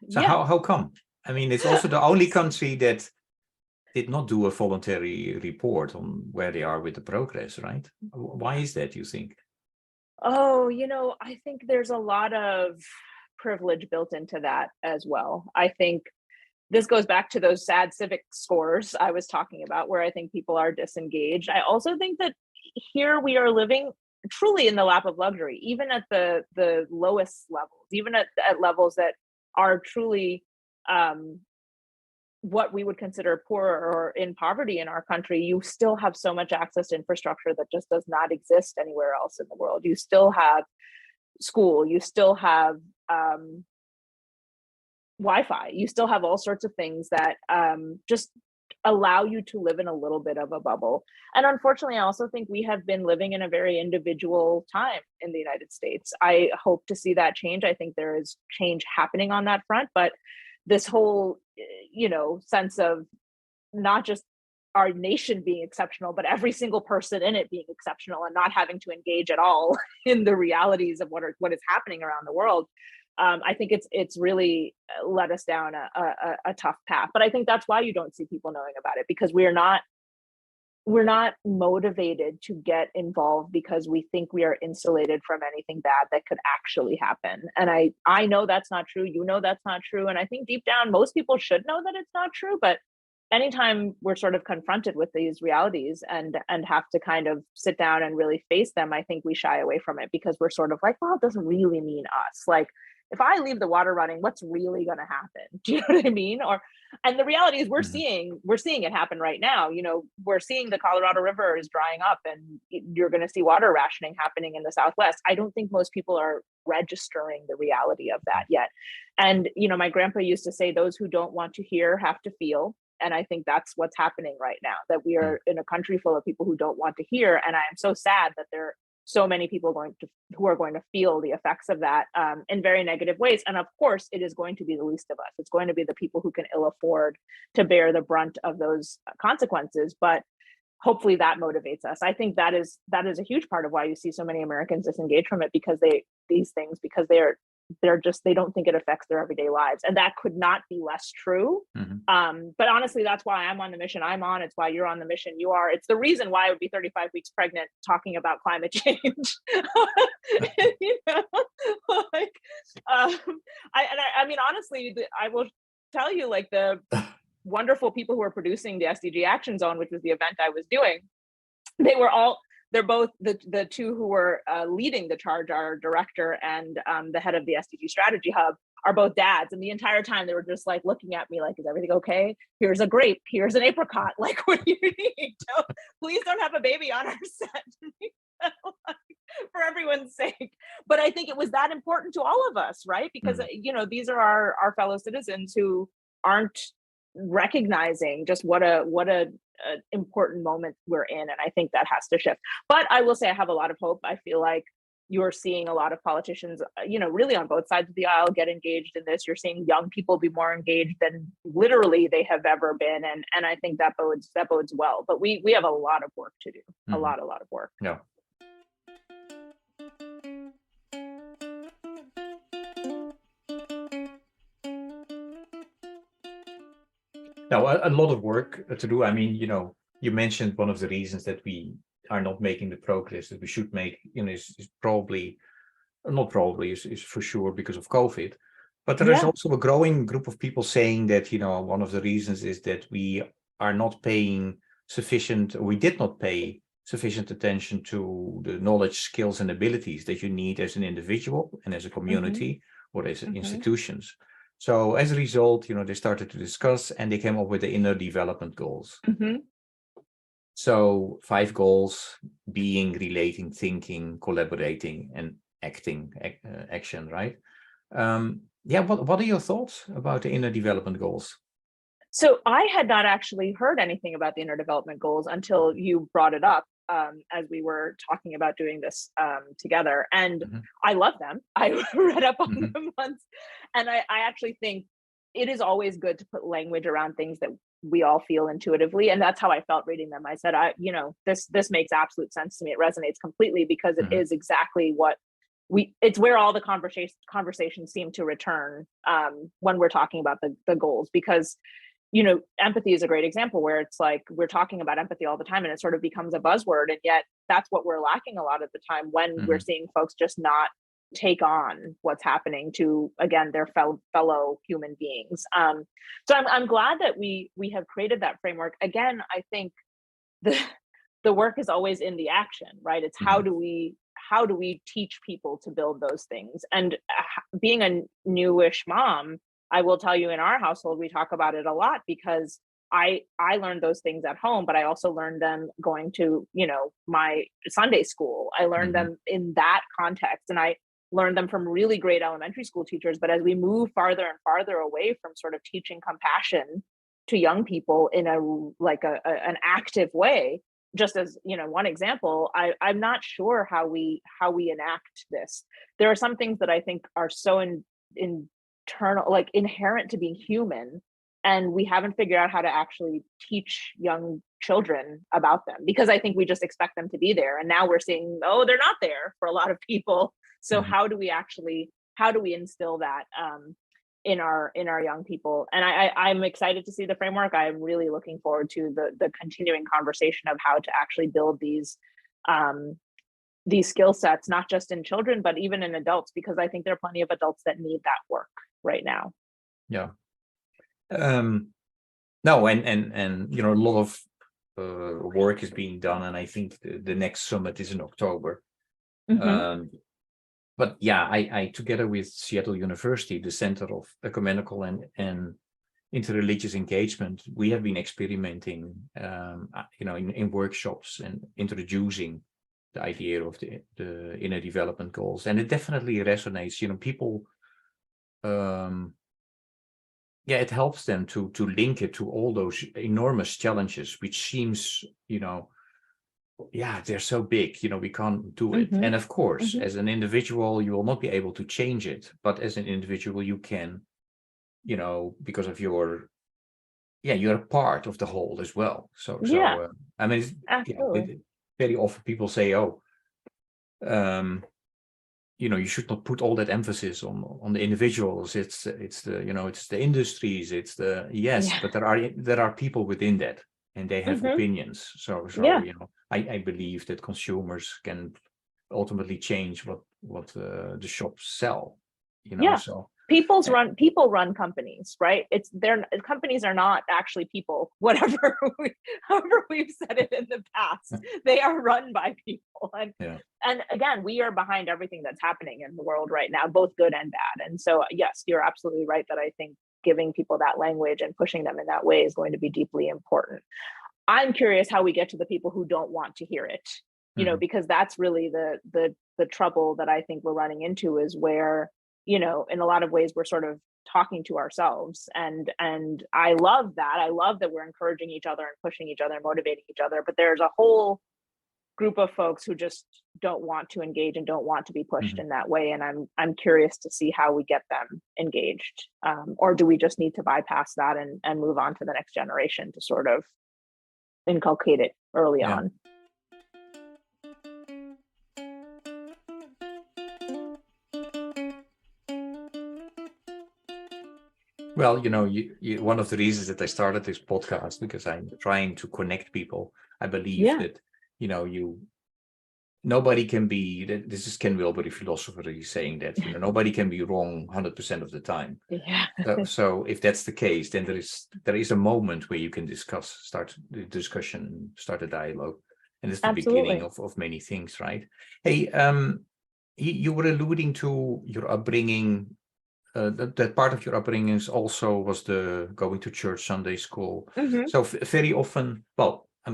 so how come? I mean, it's also the only country that did not do a voluntary report on where they are with the progress, right? Why is that, you think? Oh, I think there's a lot of privilege built into that as well. I think this goes back to those sad civic scores I was talking about, where I think people are disengaged. I also think that here we are living truly in the lap of luxury, even at the lowest levels, even at levels that are truly what we would consider poor or in poverty in our country. You still have so much access to infrastructure that just does not exist anywhere else in the world. You still have school, you still have Wi-Fi, you still have all sorts of things that just allow you to live in a little bit of a bubble. And unfortunately, I also think we have been living in a very individual time in the United States. I hope to see that change. I think there is change happening on that front, but this whole, sense of not just our nation being exceptional, but every single person in it being exceptional and not having to engage at all in the realities of what is happening around the world. I think it's really led us down a tough path. But I think that's why you don't see people knowing about it, because we're not motivated to get involved because we think we are insulated from anything bad that could actually happen. And I know that's not true. That's not true. And I think deep down, most people should know that it's not true. But anytime we're sort of confronted with these realities and have to kind of sit down and really face them, I think we shy away from it because we're sort of like, well, it doesn't really mean us. Like, if I leave the water running, what's really going to happen? Do you know what I mean? And the reality is we're seeing it happen right now. We're seeing the Colorado River is drying up and you're going to see water rationing happening in the Southwest. I don't think most people are registering the reality of that yet. And, my grandpa used to say, those who don't want to hear have to feel. And I think that's what's happening right now, that we are in a country full of people who don't want to hear. And I am so sad that there are so many people who are going to feel the effects of that in very negative ways. And of course, it is going to be the least of us. It's going to be the people who can ill afford to bear the brunt of those consequences. But hopefully that motivates us. I think that is a huge part of why you see so many Americans disengage from it, because they don't think it affects their everyday lives. And that could not be less true. But honestly, that's why I'm on the mission I'm on. It's why you're on the mission you are. It's the reason why I would be 35 weeks pregnant talking about climate change. I mean, honestly, I will tell you, like, the wonderful people who are producing the SDG Action Zone, which was the event I was doing, they're both the two who were leading the charge, our director and the head of the SDG Strategy Hub, are both dads. And the entire time they were just like looking at me like, is everything okay? Here's a grape. Here's an apricot. Like, what do you need? Please don't have a baby on our set. For everyone's sake. But I think it was that important to all of us, right? Because, these are our fellow citizens who aren't recognizing just what a important moment we're in. And I think that has to shift. But I will say I have a lot of hope. I feel like you're seeing a lot of politicians, really on both sides of the aisle get engaged in this. You're seeing young people be more engaged than literally they have ever been. And I think that bodes well. But we have a lot of work to do, a lot of work. Yeah. Now, a lot of work to do. I mean, you mentioned one of the reasons that we are not making the progress that we should make, is probably, not probably, is for sure because of COVID. But there is also a growing group of people saying that, one of the reasons is that we are not paying sufficient, or we did not pay sufficient attention to the knowledge, skills, and abilities that you need as an individual and as a community or as institutions. So as a result, they started to discuss and they came up with the inner development goals. So 5 goals being relating, thinking, collaborating, and action, right? What are your thoughts about the inner development goals? So I had not actually heard anything about the inner development goals until you brought it up as we were talking about doing this together. And I love them. I read up on them once. And I actually think it is always good to put language around things that we all feel intuitively. And that's how I felt reading them. I said, this makes absolute sense to me. It resonates completely because it is exactly what it's where all the conversations seem to return when we're talking about the goals, because empathy is a great example where it's like we're talking about empathy all the time and it sort of becomes a buzzword, and yet that's what we're lacking a lot of the time when we're seeing folks just not take on what's happening to, again, their fellow human beings. So I'm glad that we have created that framework. Again, I think the work is always in the action, right? It's how do we teach people to build those things? And being a newish mom, I will tell you, in our household, we talk about it a lot because I learned those things at home, but I also learned them going to, my Sunday school. I learned them in that context, and I learned them from really great elementary school teachers. But as we move farther and farther away from sort of teaching compassion to young people in an active way, just as one example, I'm not sure how we enact this. There are some things that I think are so internal, like inherent to being human, and we haven't figured out how to actually teach young children about them, because I think we just expect them to be there, and now we're seeing, they're not there for a lot of people. So how do we instill that in our young people? And I'm excited to see the framework. I'm really looking forward to the continuing conversation of how to actually build these skill sets, not just in children, but even in adults, because I think there are plenty of adults that need that work right now. Yeah. No, and a lot of work is being done, and I think the next summit is in October. But yeah, I together with Seattle University, the Center of Ecumenical and Interreligious Engagement, we have been experimenting, in workshops and introducing the idea of the inner development goals, and it definitely resonates. People, it helps them to link it to all those enormous challenges, which seems, they're so big, we can't do it. And of course, as an individual, you will not be able to change it, but as an individual, you can, because of you're a part of the whole as well. So I mean, very often people say, you should not put all that emphasis on the individuals. It's the industries, but there are people within that, and they have opinions. So I believe that consumers can ultimately change what the shops sell. So people run companies, right? Companies are not actually people, however we've said it in the past. They are run by people, and again, we are behind everything that's happening in the world right now, both good and bad. And so yes, you're absolutely right that I think giving people that language and pushing them in that way is going to be deeply important. I'm curious how we get to the people who don't want to hear it, because that's really the trouble that I think we're running into, is where, in a lot of ways we're sort of talking to ourselves, and I love that. I love that we're encouraging each other and pushing each other and motivating each other, but there's a whole group of folks who just don't want to engage and don't want to be pushed in that way, and I'm curious to see how we get them engaged, or do we just need to bypass that and move on to the next generation to sort of inculcate it early on. Well, one of the reasons that I started this podcast, because I'm trying to connect people. I believe that, nobody can be, this is Ken Wilber, the philosopher, he's saying that, nobody can be wrong 100% of the time. So if that's the case, then there is a moment where you can start the discussion, start a dialogue. And it's the beginning of many things, right? Hey, you were alluding to your upbringing. That part of your upbringing also was the going to church, Sunday school. So very often,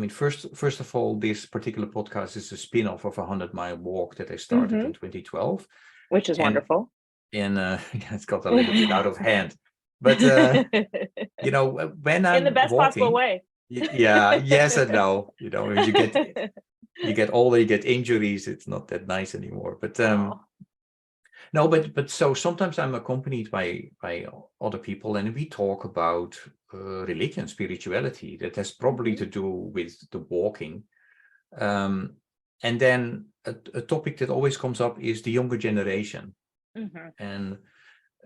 first of all, this particular podcast is a spin-off of a 100-mile walk that I started in 2012. Which is wonderful. And it's got a little bit out of hand. But, when I'm in the best walking, possible way. Yes and no. You get older, you get injuries. It's not that nice anymore. But no, but so sometimes I'm accompanied by other people, and we talk about religion, spirituality. That has probably to do with the walking. And then a topic that always comes up is the younger generation. And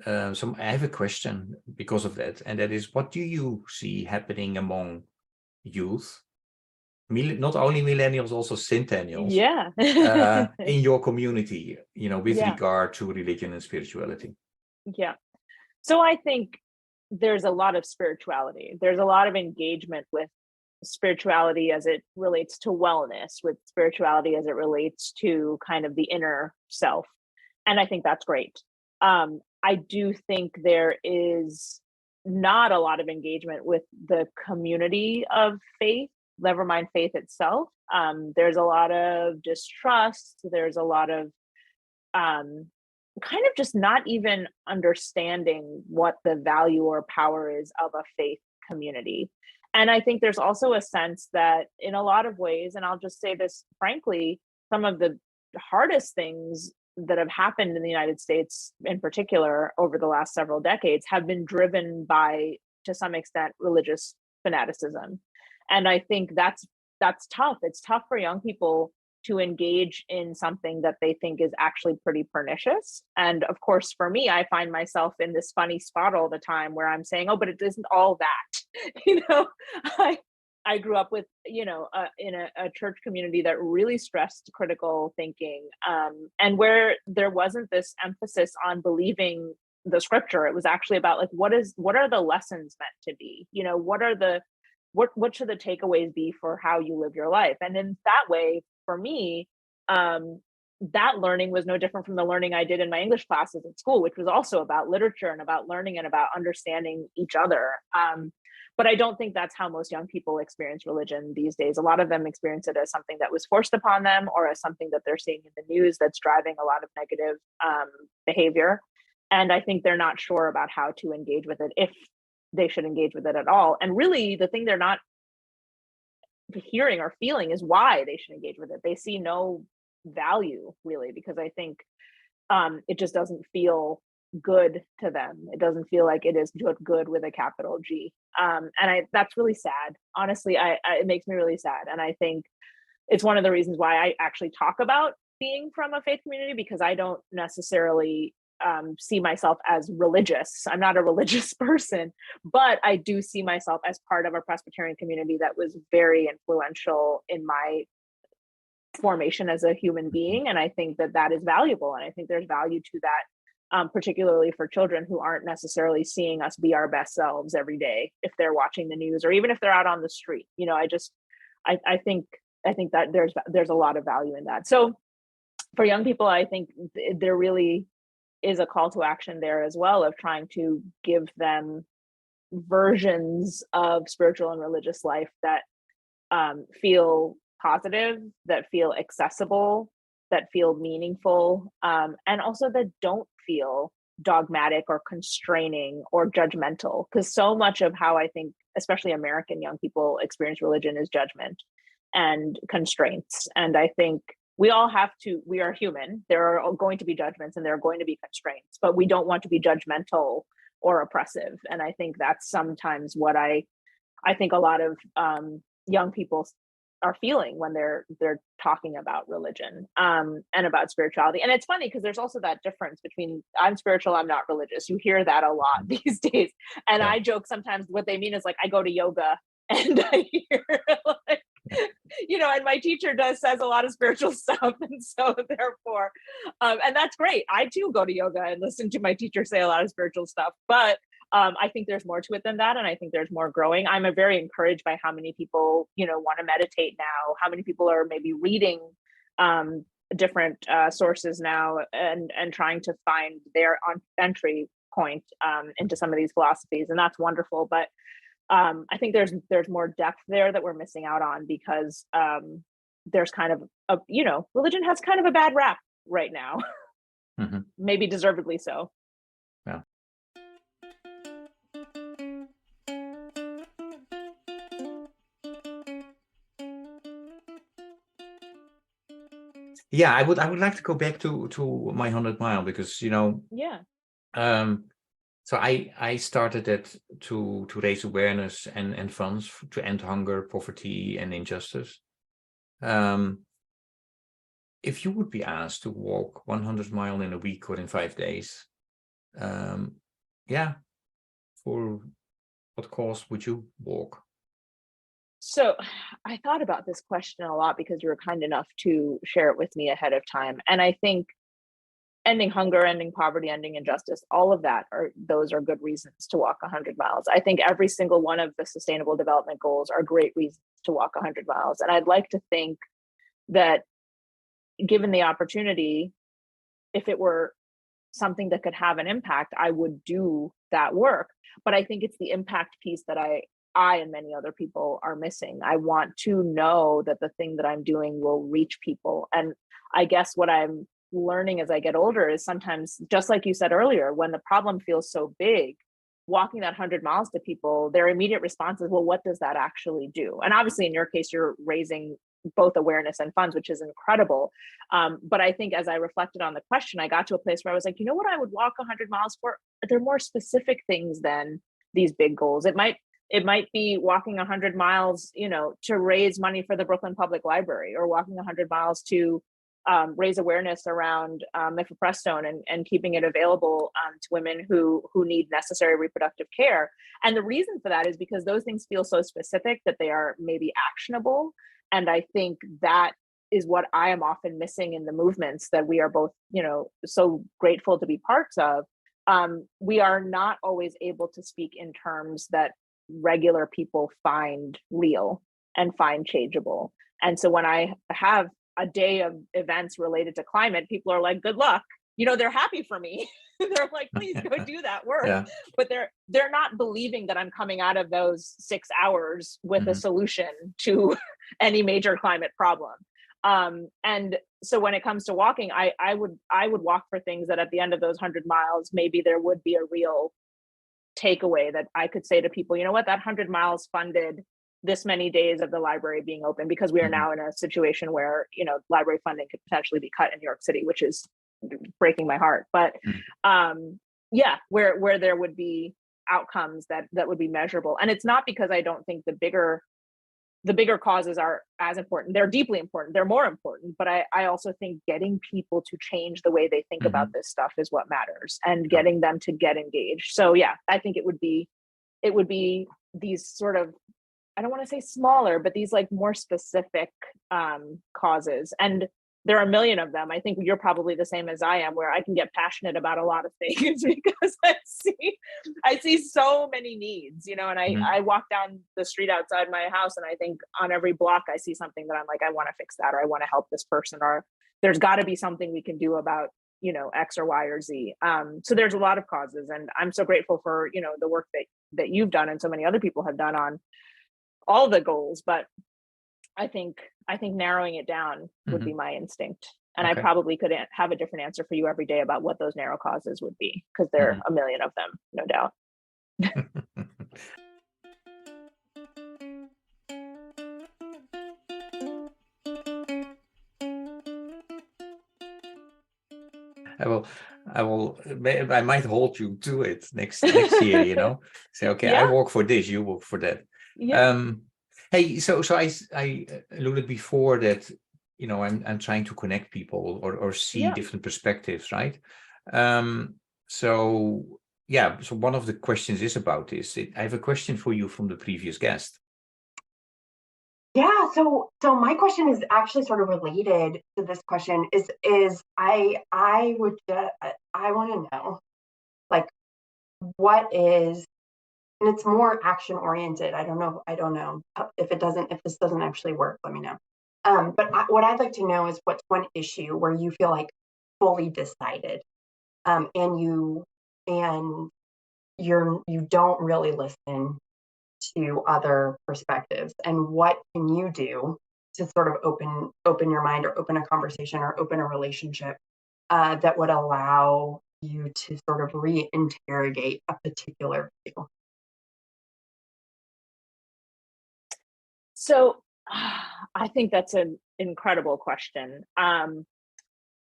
so I have a question because of that, and that is, what do you see happening among youth, not only millennials, also centennials, in your community, with regard to religion and spirituality? Yeah. So I think there's a lot of spirituality. There's a lot of engagement with spirituality as it relates to wellness, with spirituality as it relates to kind of the inner self. And I think that's great. I do think there is not a lot of engagement with the community of faith, never mind faith itself. There's a lot of distrust. There's a lot of kind of just not even understanding what the value or power is of a faith community. And I think there's also a sense that in a lot of ways, and I'll just say this frankly, some of the hardest things that have happened in the United States in particular over the last several decades have been driven by, to some extent, religious fanaticism. And I think that's tough. It's tough for young people to engage in something that they think is actually pretty pernicious. And of course, for me, I find myself in this funny spot all the time where I'm saying, oh, but it isn't all that. I grew up with, in a church community that really stressed critical thinking, and where there wasn't this emphasis on believing the scripture. It was actually about like, what are the lessons meant to be? What should the takeaways be for how you live your life? And in that way, for me, that learning was no different from the learning I did in my English classes at school, which was also about literature and about learning and about understanding each other. But I don't think that's how most young people experience religion these days. A lot of them experience it as something that was forced upon them, or as something that they're seeing in the news that's driving a lot of negative behavior. And I think they're not sure about how to engage with it, if they should engage with it at all. And really, the thing they're not hearing or feeling is why they should engage with it. They see no value, really, because I think it just doesn't feel good to them. It doesn't feel like it is good with a capital G. And that's really sad. Honestly, it makes me really sad. And I think it's one of the reasons why I actually talk about being from a faith community, because I don't necessarily see myself as religious. I'm not a religious person, but I do see myself as part of a Presbyterian community that was very influential in my formation as a human being. And I think that is valuable. And I think there's value to that, particularly for children who aren't necessarily seeing us be our best selves every day, if they're watching the news or even if they're out on the street. I think that there's a lot of value in that. So for young people, I think there really is a call to action there as well, of trying to give them versions of spiritual and religious life that feel positive, that feel accessible, that feel meaningful, and also that don't feel dogmatic or constraining or judgmental. Because so much of how I think, especially American young people, experience religion is judgment and constraints. And I think we are human. There are going to be judgments and there are going to be constraints, but we don't want to be judgmental or oppressive. And I think that's sometimes what I think a lot of young people are feeling when they're talking about religion and about spirituality. And it's funny because there's also that difference between I'm spiritual, I'm not religious. You hear that a lot these days. And I joke sometimes what they mean is like, I go to yoga and I hear like, and my teacher says a lot of spiritual stuff. And so therefore, and that's great. I too go to yoga and listen to my teacher say a lot of spiritual stuff, but I think there's more to it than that. And I think there's more growing. I'm very encouraged by how many people, want to meditate now, how many people are maybe reading different sources now and trying to find their entry point into some of these philosophies. And that's wonderful. But I think there's more depth there that we're missing out on, because there's kind of religion has kind of a bad rap right now, maybe deservedly so. Yeah. Yeah, I would like to go back to my 100 mile, because So I started it to raise awareness and funds to end hunger, poverty, and injustice. If you would be asked to walk 100 miles in a week or in 5 days, for what cause would you walk? So I thought about this question a lot because you were kind enough to share it with me ahead of time. And I think ending hunger, ending poverty, ending injustice, all of that those are good reasons to walk 100 miles. I think every single one of the sustainable development goals are great reasons to walk 100 miles. And I'd like to think that given the opportunity, if it were something that could have an impact, I would do that work. But I think it's the impact piece that I and many other people are missing. I want to know that the thing that I'm doing will reach people. And I guess what I'm learning as I get older is sometimes, just like you said earlier, when the problem feels so big, walking that 100 miles to people, their immediate response is, well, what does that actually do? And obviously, in your case, you're raising both awareness and funds, which is incredible. But I think as I reflected on the question, I got to a place where I was like, you know what I would walk 100 miles for? They're more specific things than these big goals. It might be walking 100 miles, to raise money for the Brooklyn Public Library, or walking 100 miles to raise awareness around mifepristone and keeping it available to women who need necessary reproductive care. And the reason for that is because those things feel so specific that they are maybe actionable. And I think that is what I am often missing in the movements that we are both, so grateful to be parts of. We are not always able to speak in terms that regular people find real and find changeable. And so when I have a day of events related to climate, people are like, good luck. They're happy for me. They're like, please go do that work. Yeah. But they're not believing that I'm coming out of those 6 hours with a solution to any major climate problem. And so when it comes to walking, I would walk for things that at the end of those 100 miles, maybe there would be a real takeaway that I could say to people, you know what, that 100 miles funded this many days of the library being open, because we are now in a situation where, library funding could potentially be cut in New York City, which is breaking my heart. But where there would be outcomes that would be measurable. And it's not because I don't think the bigger causes are as important. They're deeply important. They're more important. But I also think getting people to change the way they think about this stuff is what matters, and getting them to get engaged. So yeah, I think it would be these sort of, I don't want to say smaller, but these like more specific causes. And there are a million of them. I think you're probably the same as I am, where I can get passionate about a lot of things because I see so many needs, and I walk down the street outside my house, and I think on every block I see something that I'm like, I want to fix that, or I want to help this person, or there's got to be something we can do about, X or Y or Z. So there's a lot of causes, and I'm so grateful for, the work that you've done and so many other people have done on all the goals. But I think narrowing it down would be my instinct. And I probably could have a different answer for you every day about what those narrow causes would be, because there are a million of them, no doubt. I might hold you to it next year, say, okay, yeah. I walk for this, you walk for that. Yeah. Hey, so I alluded before that, I'm trying to connect people or see different perspectives, right? So one of the questions is about this. I have a question for you from the previous guest. Yeah, so my question is actually sort of related to this question. Is I want to know, like, what is, and it's more action oriented. I don't know if this doesn't actually work, let me know. But what I'd like to know is, what's one issue where you feel like fully decided, and you don't really listen to other perspectives, and what can you do to sort of open your mind, or open a conversation, or open a relationship that would allow you to sort of reinterrogate a particular view? So I think that's an incredible question. And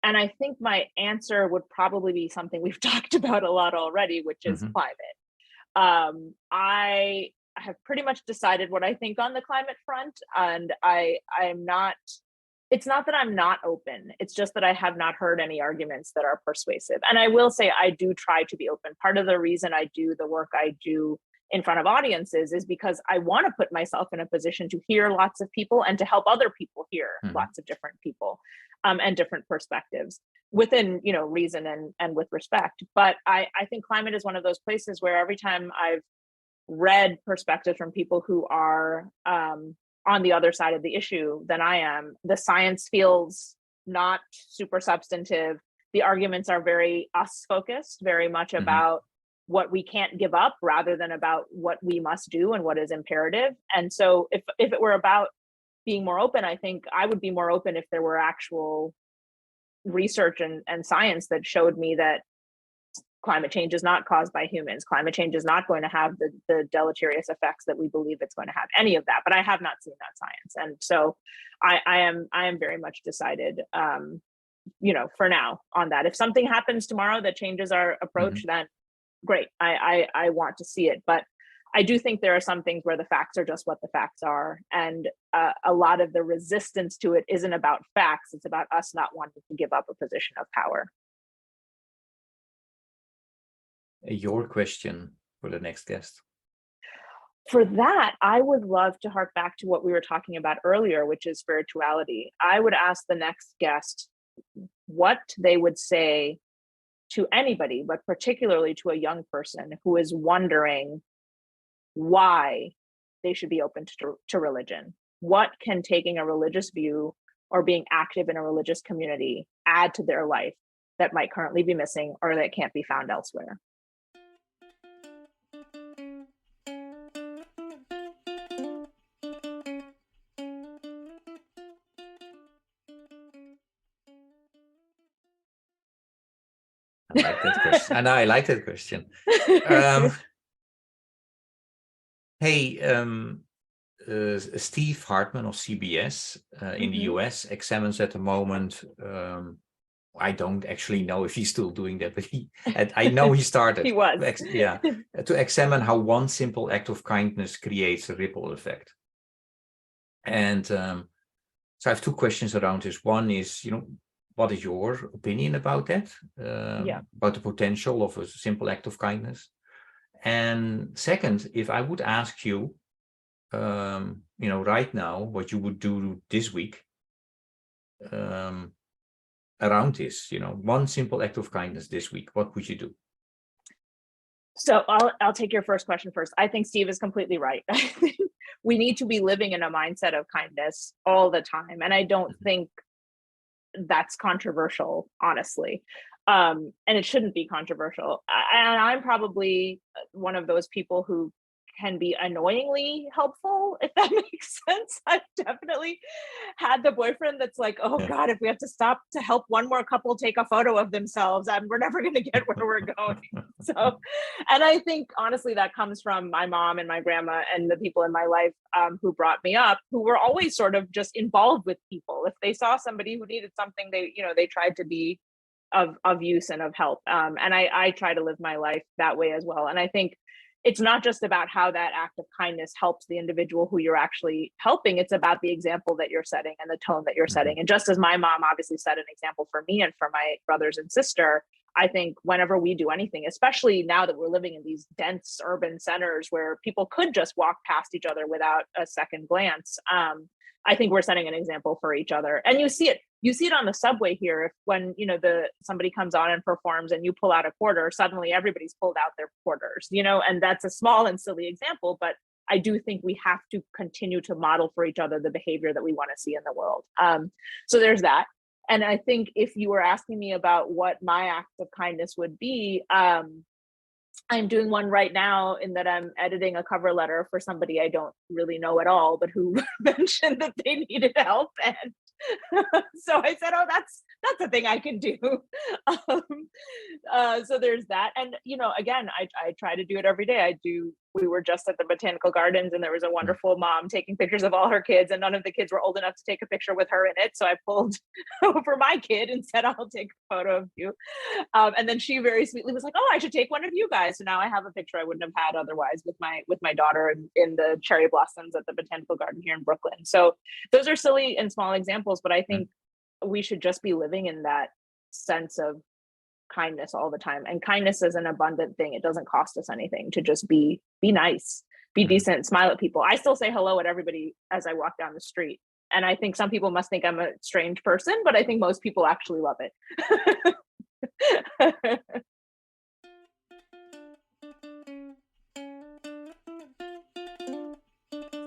And I think my answer would probably be something we've talked about a lot already, which is climate. I have pretty much decided what I think on the climate front, and I'm not, it's not that I'm not open. It's just that I have not heard any arguments that are persuasive. And I will say I do try to be open. Part of the reason I do the work I do in front of audiences is because I want to put myself in a position to hear lots of people and to help other people hear lots of different people and different perspectives within, reason and with respect. But I think climate is one of those places where every time I've read perspectives from people who are on the other side of the issue than I am, the science feels not super substantive. The arguments are very us focused, very much about what we can't give up rather than about what we must do and what is imperative. And so if it were about being more open, I think I would be more open if there were actual research and science that showed me that climate change is not caused by humans. Climate change is not going to have the deleterious effects that we believe it's going to have, any of that. But I have not seen that science. And so I am very much decided, for now on that. If something happens tomorrow that changes our approach, then great. I want to see it. But I do think there are some things where the facts are just what the facts are. And a lot of the resistance to it isn't about facts. It's about us not wanting to give up a position of power. Your question for the next guest. For that, I would love to hark back to what we were talking about earlier, which is spirituality. I would ask the next guest what they would say to anybody, but particularly to a young person who is wondering why they should be open to religion. What can taking a religious view or being active in a religious community add to their life that might currently be missing or that can't be found elsewhere? I like that question. And I like that question. Steve Hartman of CBS in the US examines at the moment. I don't actually know if he's still doing that, but I know he started. He was. To examine how one simple act of kindness creates a ripple effect. And so I have two questions around this. One is, what is your opinion about that? About the potential of a simple act of kindness? And second, if I would ask you, right now, what you would do this week around this, one simple act of kindness this week, what would you do? So I'll take your first question first. I think Steve is completely right. I think we need to be living in a mindset of kindness all the time. And I don't think that's controversial, honestly. And it shouldn't be controversial. And I'm probably one of those people who can be annoyingly helpful, if that makes sense. I've definitely had the boyfriend that's like, oh God, if we have to stop to help one more couple take a photo of themselves, we're never going to get where we're going. So, and I think honestly, that comes from my mom and my grandma and the people in my life who brought me up, who were always sort of just involved with people. If they saw somebody who needed something, they tried to be of use and of help. And I try to live my life that way as well. And I think it's not just about how that act of kindness helps the individual who you're actually helping. It's about the example that you're setting and the tone that you're setting. And just as my mom obviously set an example for me and for my brothers and sister, I think whenever we do anything, especially now that we're living in these dense urban centers where people could just walk past each other without a second glance, I think we're setting an example for each other. And you see it on the subway here. If when somebody comes on and performs and you pull out a quarter, suddenly everybody's pulled out their quarters, and that's a small and silly example, but I do think we have to continue to model for each other the behavior that we want to see in the world. So there's that. And I think if you were asking me about what my act of kindness would be, I'm doing one right now in that I'm editing a cover letter for somebody I don't really know at all, but who mentioned that they needed help. And so I said, oh, that's a thing I can do. So there's that. And, again, I try to do it every day. I do we were just at the botanical gardens, and there was a wonderful mom taking pictures of all her kids, and none of the kids were old enough to take a picture with her in it. So I pulled over my kid and said, I'll take a photo of you. And then she very sweetly was like, oh, I should take one of you guys. So now I have a picture I wouldn't have had otherwise with my daughter in the cherry blossoms at the botanical garden here in Brooklyn. So those are silly and small examples, but I think we should just be living in that sense of kindness all the time. And kindness is an abundant thing. It doesn't cost us anything to just be nice, be decent, smile at people. I still say hello at everybody as I walk down the street. And I think some people must think I'm a strange person, but I think most people actually love it.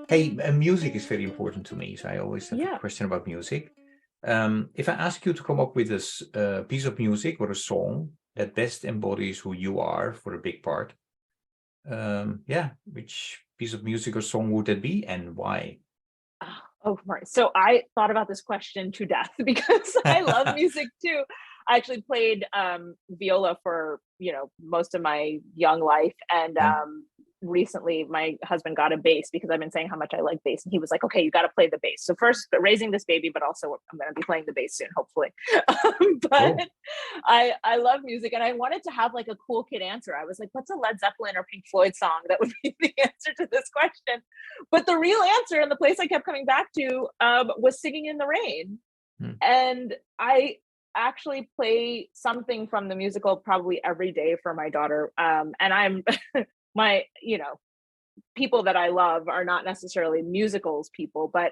Hey, music is very important to me. So I always have a question about music. If I ask you to come up with a piece of music or a song that best embodies who you are for a big part, which piece of music or song would that be and why? Oh, right. So I thought about this question to death because I love music too. I actually played viola for, most of my young life. And recently my husband got a bass because I've been saying how much I like bass. And he was like, okay, you got to play the bass. So first raising this baby, but also I'm going to be playing the bass soon, hopefully. But cool. I love music, and I wanted to have like a cool kid answer. I was like, what's a Led Zeppelin or Pink Floyd song that would be the answer to this question? But the real answer, and the place I kept coming back to, was Singing in the Rain. And I actually play something from the musical probably every day for my daughter. And I'm my, people that I love are not necessarily musicals people, but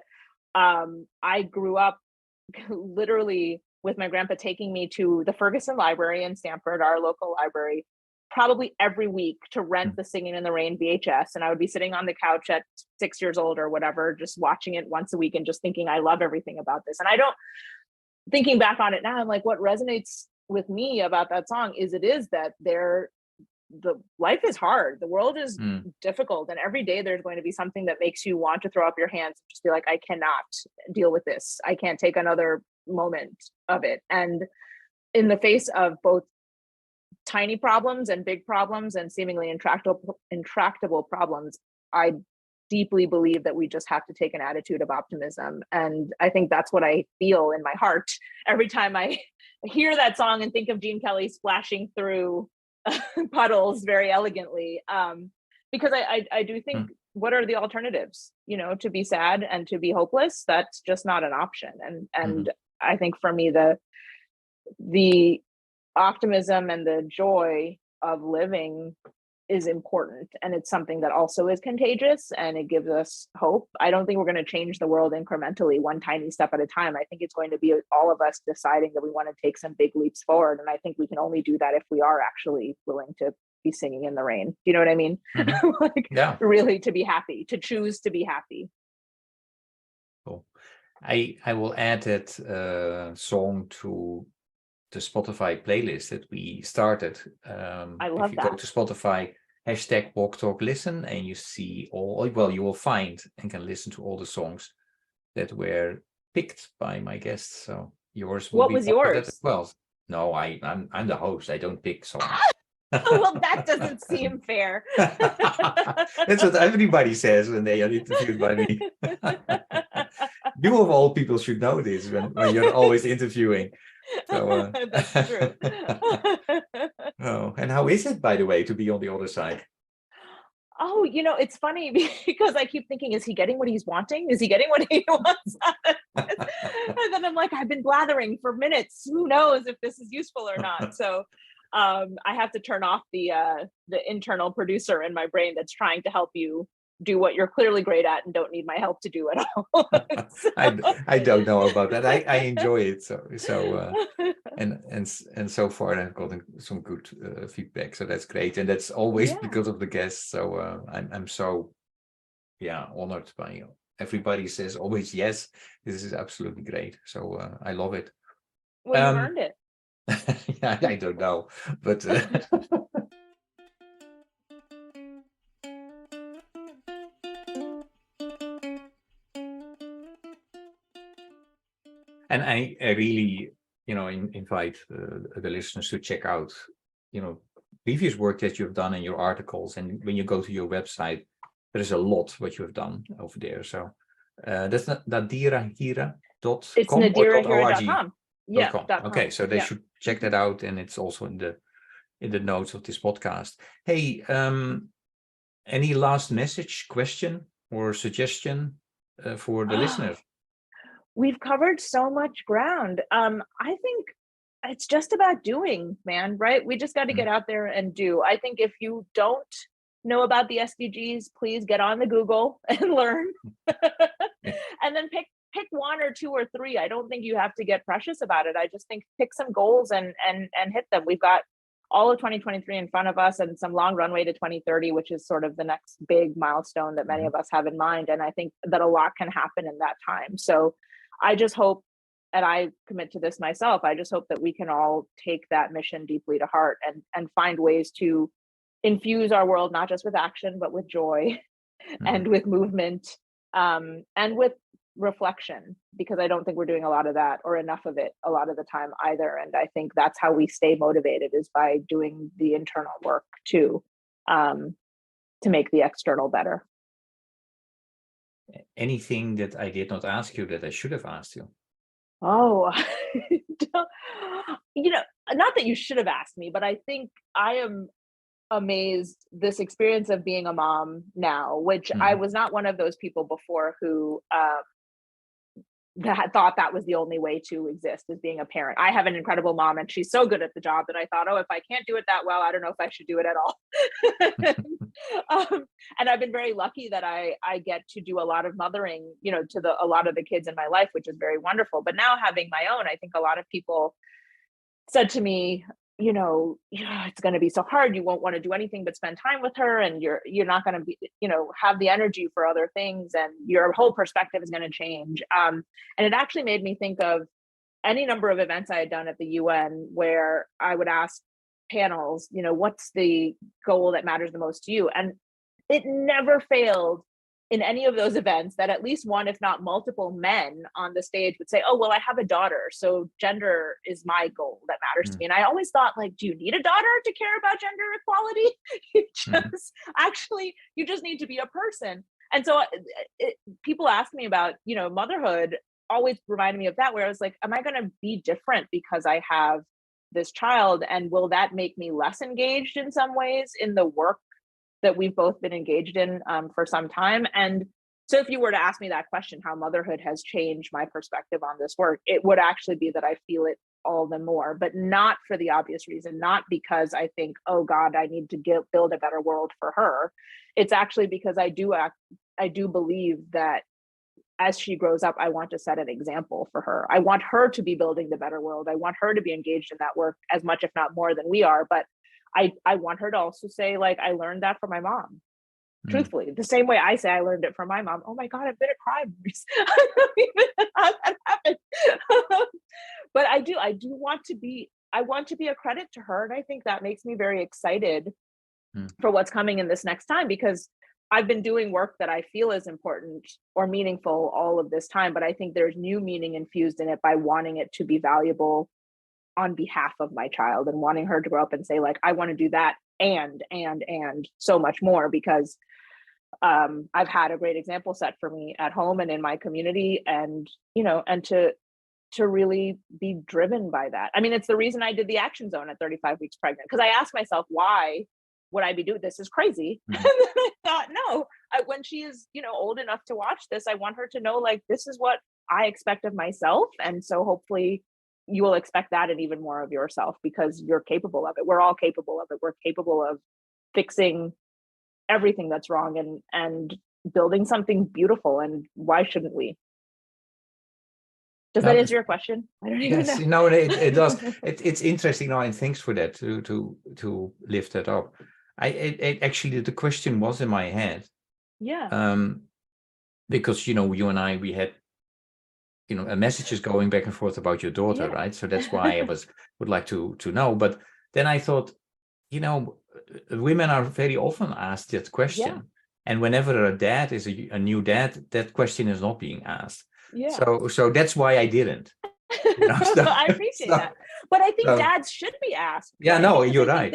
I grew up literally with my grandpa taking me to the Ferguson Library in Stamford, our local library, probably every week to rent the Singing in the Rain VHS. And I would be sitting on the couch at 6 years old or whatever, just watching it once a week and just thinking, I love everything about this. And thinking back on it now, I'm like, what resonates with me about that song is that the life is hard. The world is difficult. And every day there's going to be something that makes you want to throw up your hands and just be like, I cannot deal with this. I can't take another moment of it. And in the face of both tiny problems and big problems and seemingly intractable problems, I deeply believe that we just have to take an attitude of optimism. And I think that's what I feel in my heart every time I hear that song and think of Gene Kelly splashing through puddles very elegantly. Because I do think, what are the alternatives? To be sad and to be hopeless, that's just not an option. And I think for me, the optimism and the joy of living is important, and it's something that also is contagious, and it gives us hope. I don't think we're going to change the world incrementally, one tiny step at a time. I think it's going to be all of us deciding that we want to take some big leaps forward, and I think we can only do that if we are actually willing to be singing in the rain. Do you know what I mean? Really to be happy, to choose to be happy. Cool. I will add that song to the Spotify playlist that we started. I love if you that. go to Spotify, #WalkTalkListen, and you see you will find and can listen to all the songs that were picked by my guests. So yours will what be was yours as well. No, I'm the host. I don't pick songs. Well, that doesn't seem fair. That's what everybody says when they are interviewed by me. You of all people should know this when you're always interviewing. So, that's true. Oh, and how is it, by the way, to be on the other side? Oh, it's funny because I keep thinking, is he getting what he's wanting? Is he getting what he wants? And then I'm like, I've been blathering for minutes. Who knows if this is useful or not? So I have to turn off the internal producer in my brain that's trying to help you do what you're clearly great at and don't need my help to do at all. So. I don't know about that. I enjoy it so and so far I've gotten some good feedback, so that's great, and that's always because of the guests. So I'm so honored by you. Everybody says always yes. This is absolutely great. So I love it. Well, you earned it. I don't know, but and I really invite the listeners to check out previous work that you've done in your articles, and when you go to your website, there is a lot what you have done over there. So that's Nadira Hira. It's .com or nadirahira.com. Yeah. .com. .com. Okay, so they should check that out, and it's also in the notes of this podcast. Hey, any last message, question, or suggestion for the listeners? We've covered so much ground. I think it's just about doing, man, right? We just got to get out there and do. I think if you don't know about the SDGs, please get on the Google and learn. And then pick one or two or three. I don't think you have to get precious about it. I just think pick some goals and hit them. We've got all of 2023 in front of us and some long runway to 2030, which is sort of the next big milestone that many of us have in mind. And I think that a lot can happen in that time. So I just hope, and I commit to this myself, I just hope that we can all take that mission deeply to heart and find ways to infuse our world, not just with action, but with joy and with movement, and with reflection, because I don't think we're doing a lot of that or enough of it a lot of the time either. And I think that's how we stay motivated, is by doing the internal work too, to make the external better. Anything that I did not ask you that I should have asked you? Oh, not that you should have asked me, but I think I am amazed this experience of being a mom now, which I was not one of those people before who that thought that was the only way to exist, is being a parent. I have an incredible mom, and she's so good at the job that I thought, oh, if I can't do it that well, I don't know if I should do it at all. And I've been very lucky that I get to do a lot of mothering, to a lot of the kids in my life, which is very wonderful. But now having my own, I think a lot of people said to me, it's going to be so hard. You won't want to do anything but spend time with her, and you're not going to be, have the energy for other things, and your whole perspective is going to change. And it actually made me think of any number of events I had done at the UN, where I would ask panels, what's the goal that matters the most to you? And it never failed in any of those events that at least one, if not multiple men on the stage would say, oh, well, I have a daughter, so gender is my goal that matters to me. And I always thought, like, do you need a daughter to care about gender equality? You just need to be a person. And so people ask me about, motherhood, always reminded me of that, where I was like, am I going to be different because I have this child? And will that make me less engaged in some ways in the work that we've both been engaged in for some time? And so if you were to ask me that question, how motherhood has changed my perspective on this work, it would actually be that I feel it all the more, but not for the obvious reason, not because I think, oh God, I need to build a better world for her. It's actually because I do believe that as she grows up, I want to set an example for her. I want her to be building the better world. I want her to be engaged in that work as much, if not more, than we are. But I want her to also say, like, I learned that from my mom. Truthfully, the same way I say I learned it from my mom. Oh my God, I've been a cry. I don't even know how that happened. But I want to be a credit to her. And I think that makes me very excited for what's coming in this next time, because I've been doing work that I feel is important or meaningful all of this time, but I think there's new meaning infused in it by wanting it to be valuable on behalf of my child, and wanting her to grow up and say, like, I want to do that and so much more, because I've had a great example set for me at home and in my community, and to really be driven by that. I mean, it's the reason I did the action zone at 35 weeks pregnant, because I asked myself, why would I be doing this? Is crazy. And then I thought, no, when she is old enough to watch this, I want her to know, like, this is what I expect of myself, and so hopefully you will expect that and even more of yourself, because you're capable of it. We're all capable of it. We're capable of fixing everything that's wrong and building something beautiful. And why shouldn't we? Does that answer your question? I don't even know. No, it does. It's interesting now, and thanks for that to lift that up. Actually, the question was in my head. Yeah. Because you and I, we had messages going back and forth about your daughter, right? So that's why I would like to know. But then I thought, women are very often asked that question, and whenever a dad is a new dad, that question is not being asked. So that's why I didn't. I appreciate that. But I think dads should be asked. Yeah, right? no, Because you're right.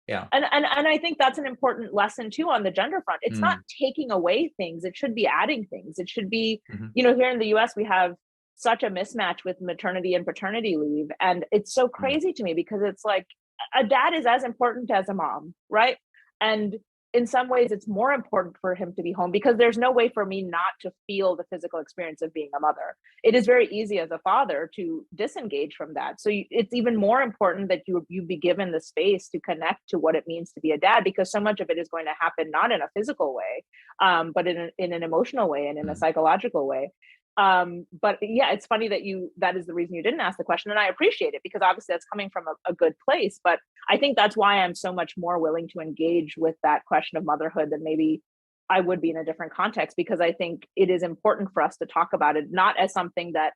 Yeah. And I think that's an important lesson too on the gender front. It's not taking away things. It should be adding things. It should be, here in the US, we have such a mismatch with maternity and paternity leave. And it's so crazy to me because it's like a dad is as important as a mom, right? And in some ways it's more important for him to be home because there's no way for me not to feel the physical experience of being a mother. It is very easy as a father to disengage from that. So it's even more important that you be given the space to connect to what it means to be a dad, because so much of it is going to happen not in a physical way, but in an emotional way and in a psychological way. But yeah, it's funny that is the reason you didn't ask the question. And I appreciate it because obviously that's coming from a good place. But I think that's why I'm so much more willing to engage with that question of motherhood than maybe I would be in a different context, because I think it is important for us to talk about it, not as something that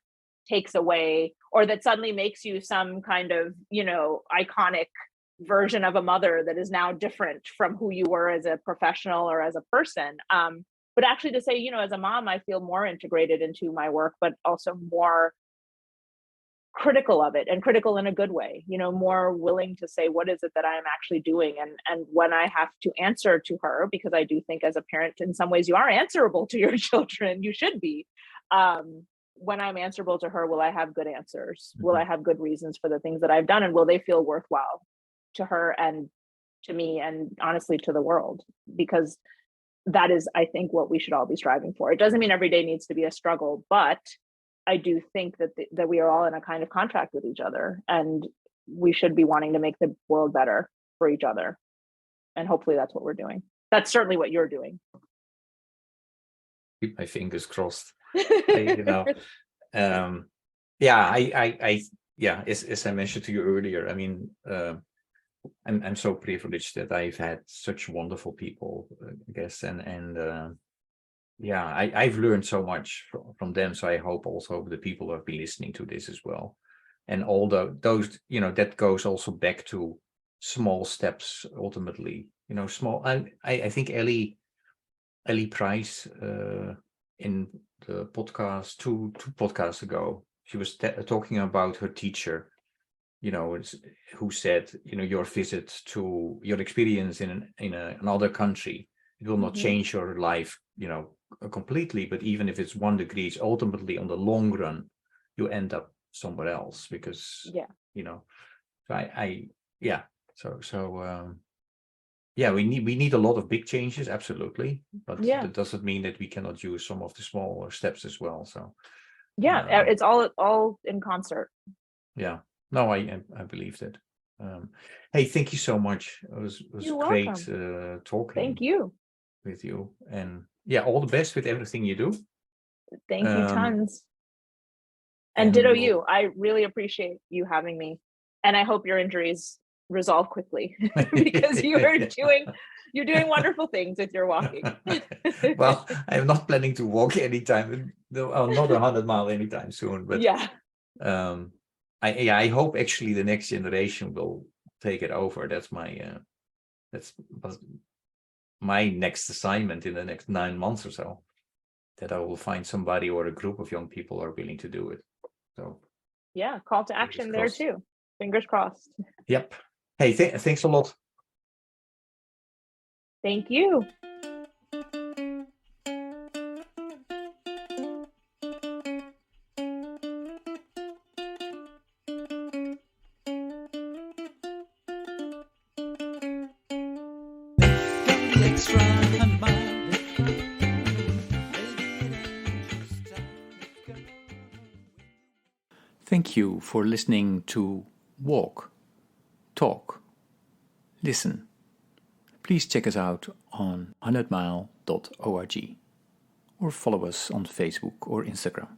takes away or that suddenly makes you some kind of, iconic version of a mother that is now different from who you were as a professional or as a person. But actually to say, as a mom, I feel more integrated into my work, but also more critical of it, and critical in a good way, more willing to say, what is it that I'm actually doing? And when I have to answer to her, because I do think as a parent, in some ways you are answerable to your children, you should be. When I'm answerable to her, will I have good answers? Will I have good reasons for the things that I've done? And will they feel worthwhile to her and to me and honestly to the world? Because that is, I think, what we should all be striving for. It doesn't mean every day needs to be a struggle, but I do think that we are all in a kind of contract with each other, and we should be wanting to make the world better for each other. And hopefully that's what we're doing. That's certainly what you're doing. Keep my fingers crossed. As I mentioned to you earlier, I mean, I'm so privileged that I've had such wonderful people, I guess, I've learned so much from them. So I hope also the people who have been listening to this as well, and all those, that goes also back to small steps ultimately. Small. I think Ellie Price in the podcast two podcasts ago, she was talking about her teacher. Who said, your visit to your experience in another country, it will not change your life, completely, but even if it's 1 degree, ultimately on the long run, you end up somewhere else because, we need a lot of big changes, absolutely, but that doesn't mean that we cannot use some of the smaller steps as well. So it's all in concert. No, I believe that. Hey, thank you so much. It was great talking. Thank you. With you, and all the best with everything you do. Thank you tons. And ditto you. I really appreciate you having me, and I hope your injuries resolve quickly because you're doing wonderful things with your walking. Well, I'm not planning to walk anytime, not 100 miles anytime soon, but I hope actually the next generation will take it over. That's my next assignment in the next 9 months or so, that I will find somebody or a group of young people are willing to do it. So call to action there too. Fingers crossed. Yep. Hey, thanks a lot. Thank you. Thank you for listening to Walk, Talk, Listen. Please check us out on 100mile.org or follow us on Facebook or Instagram.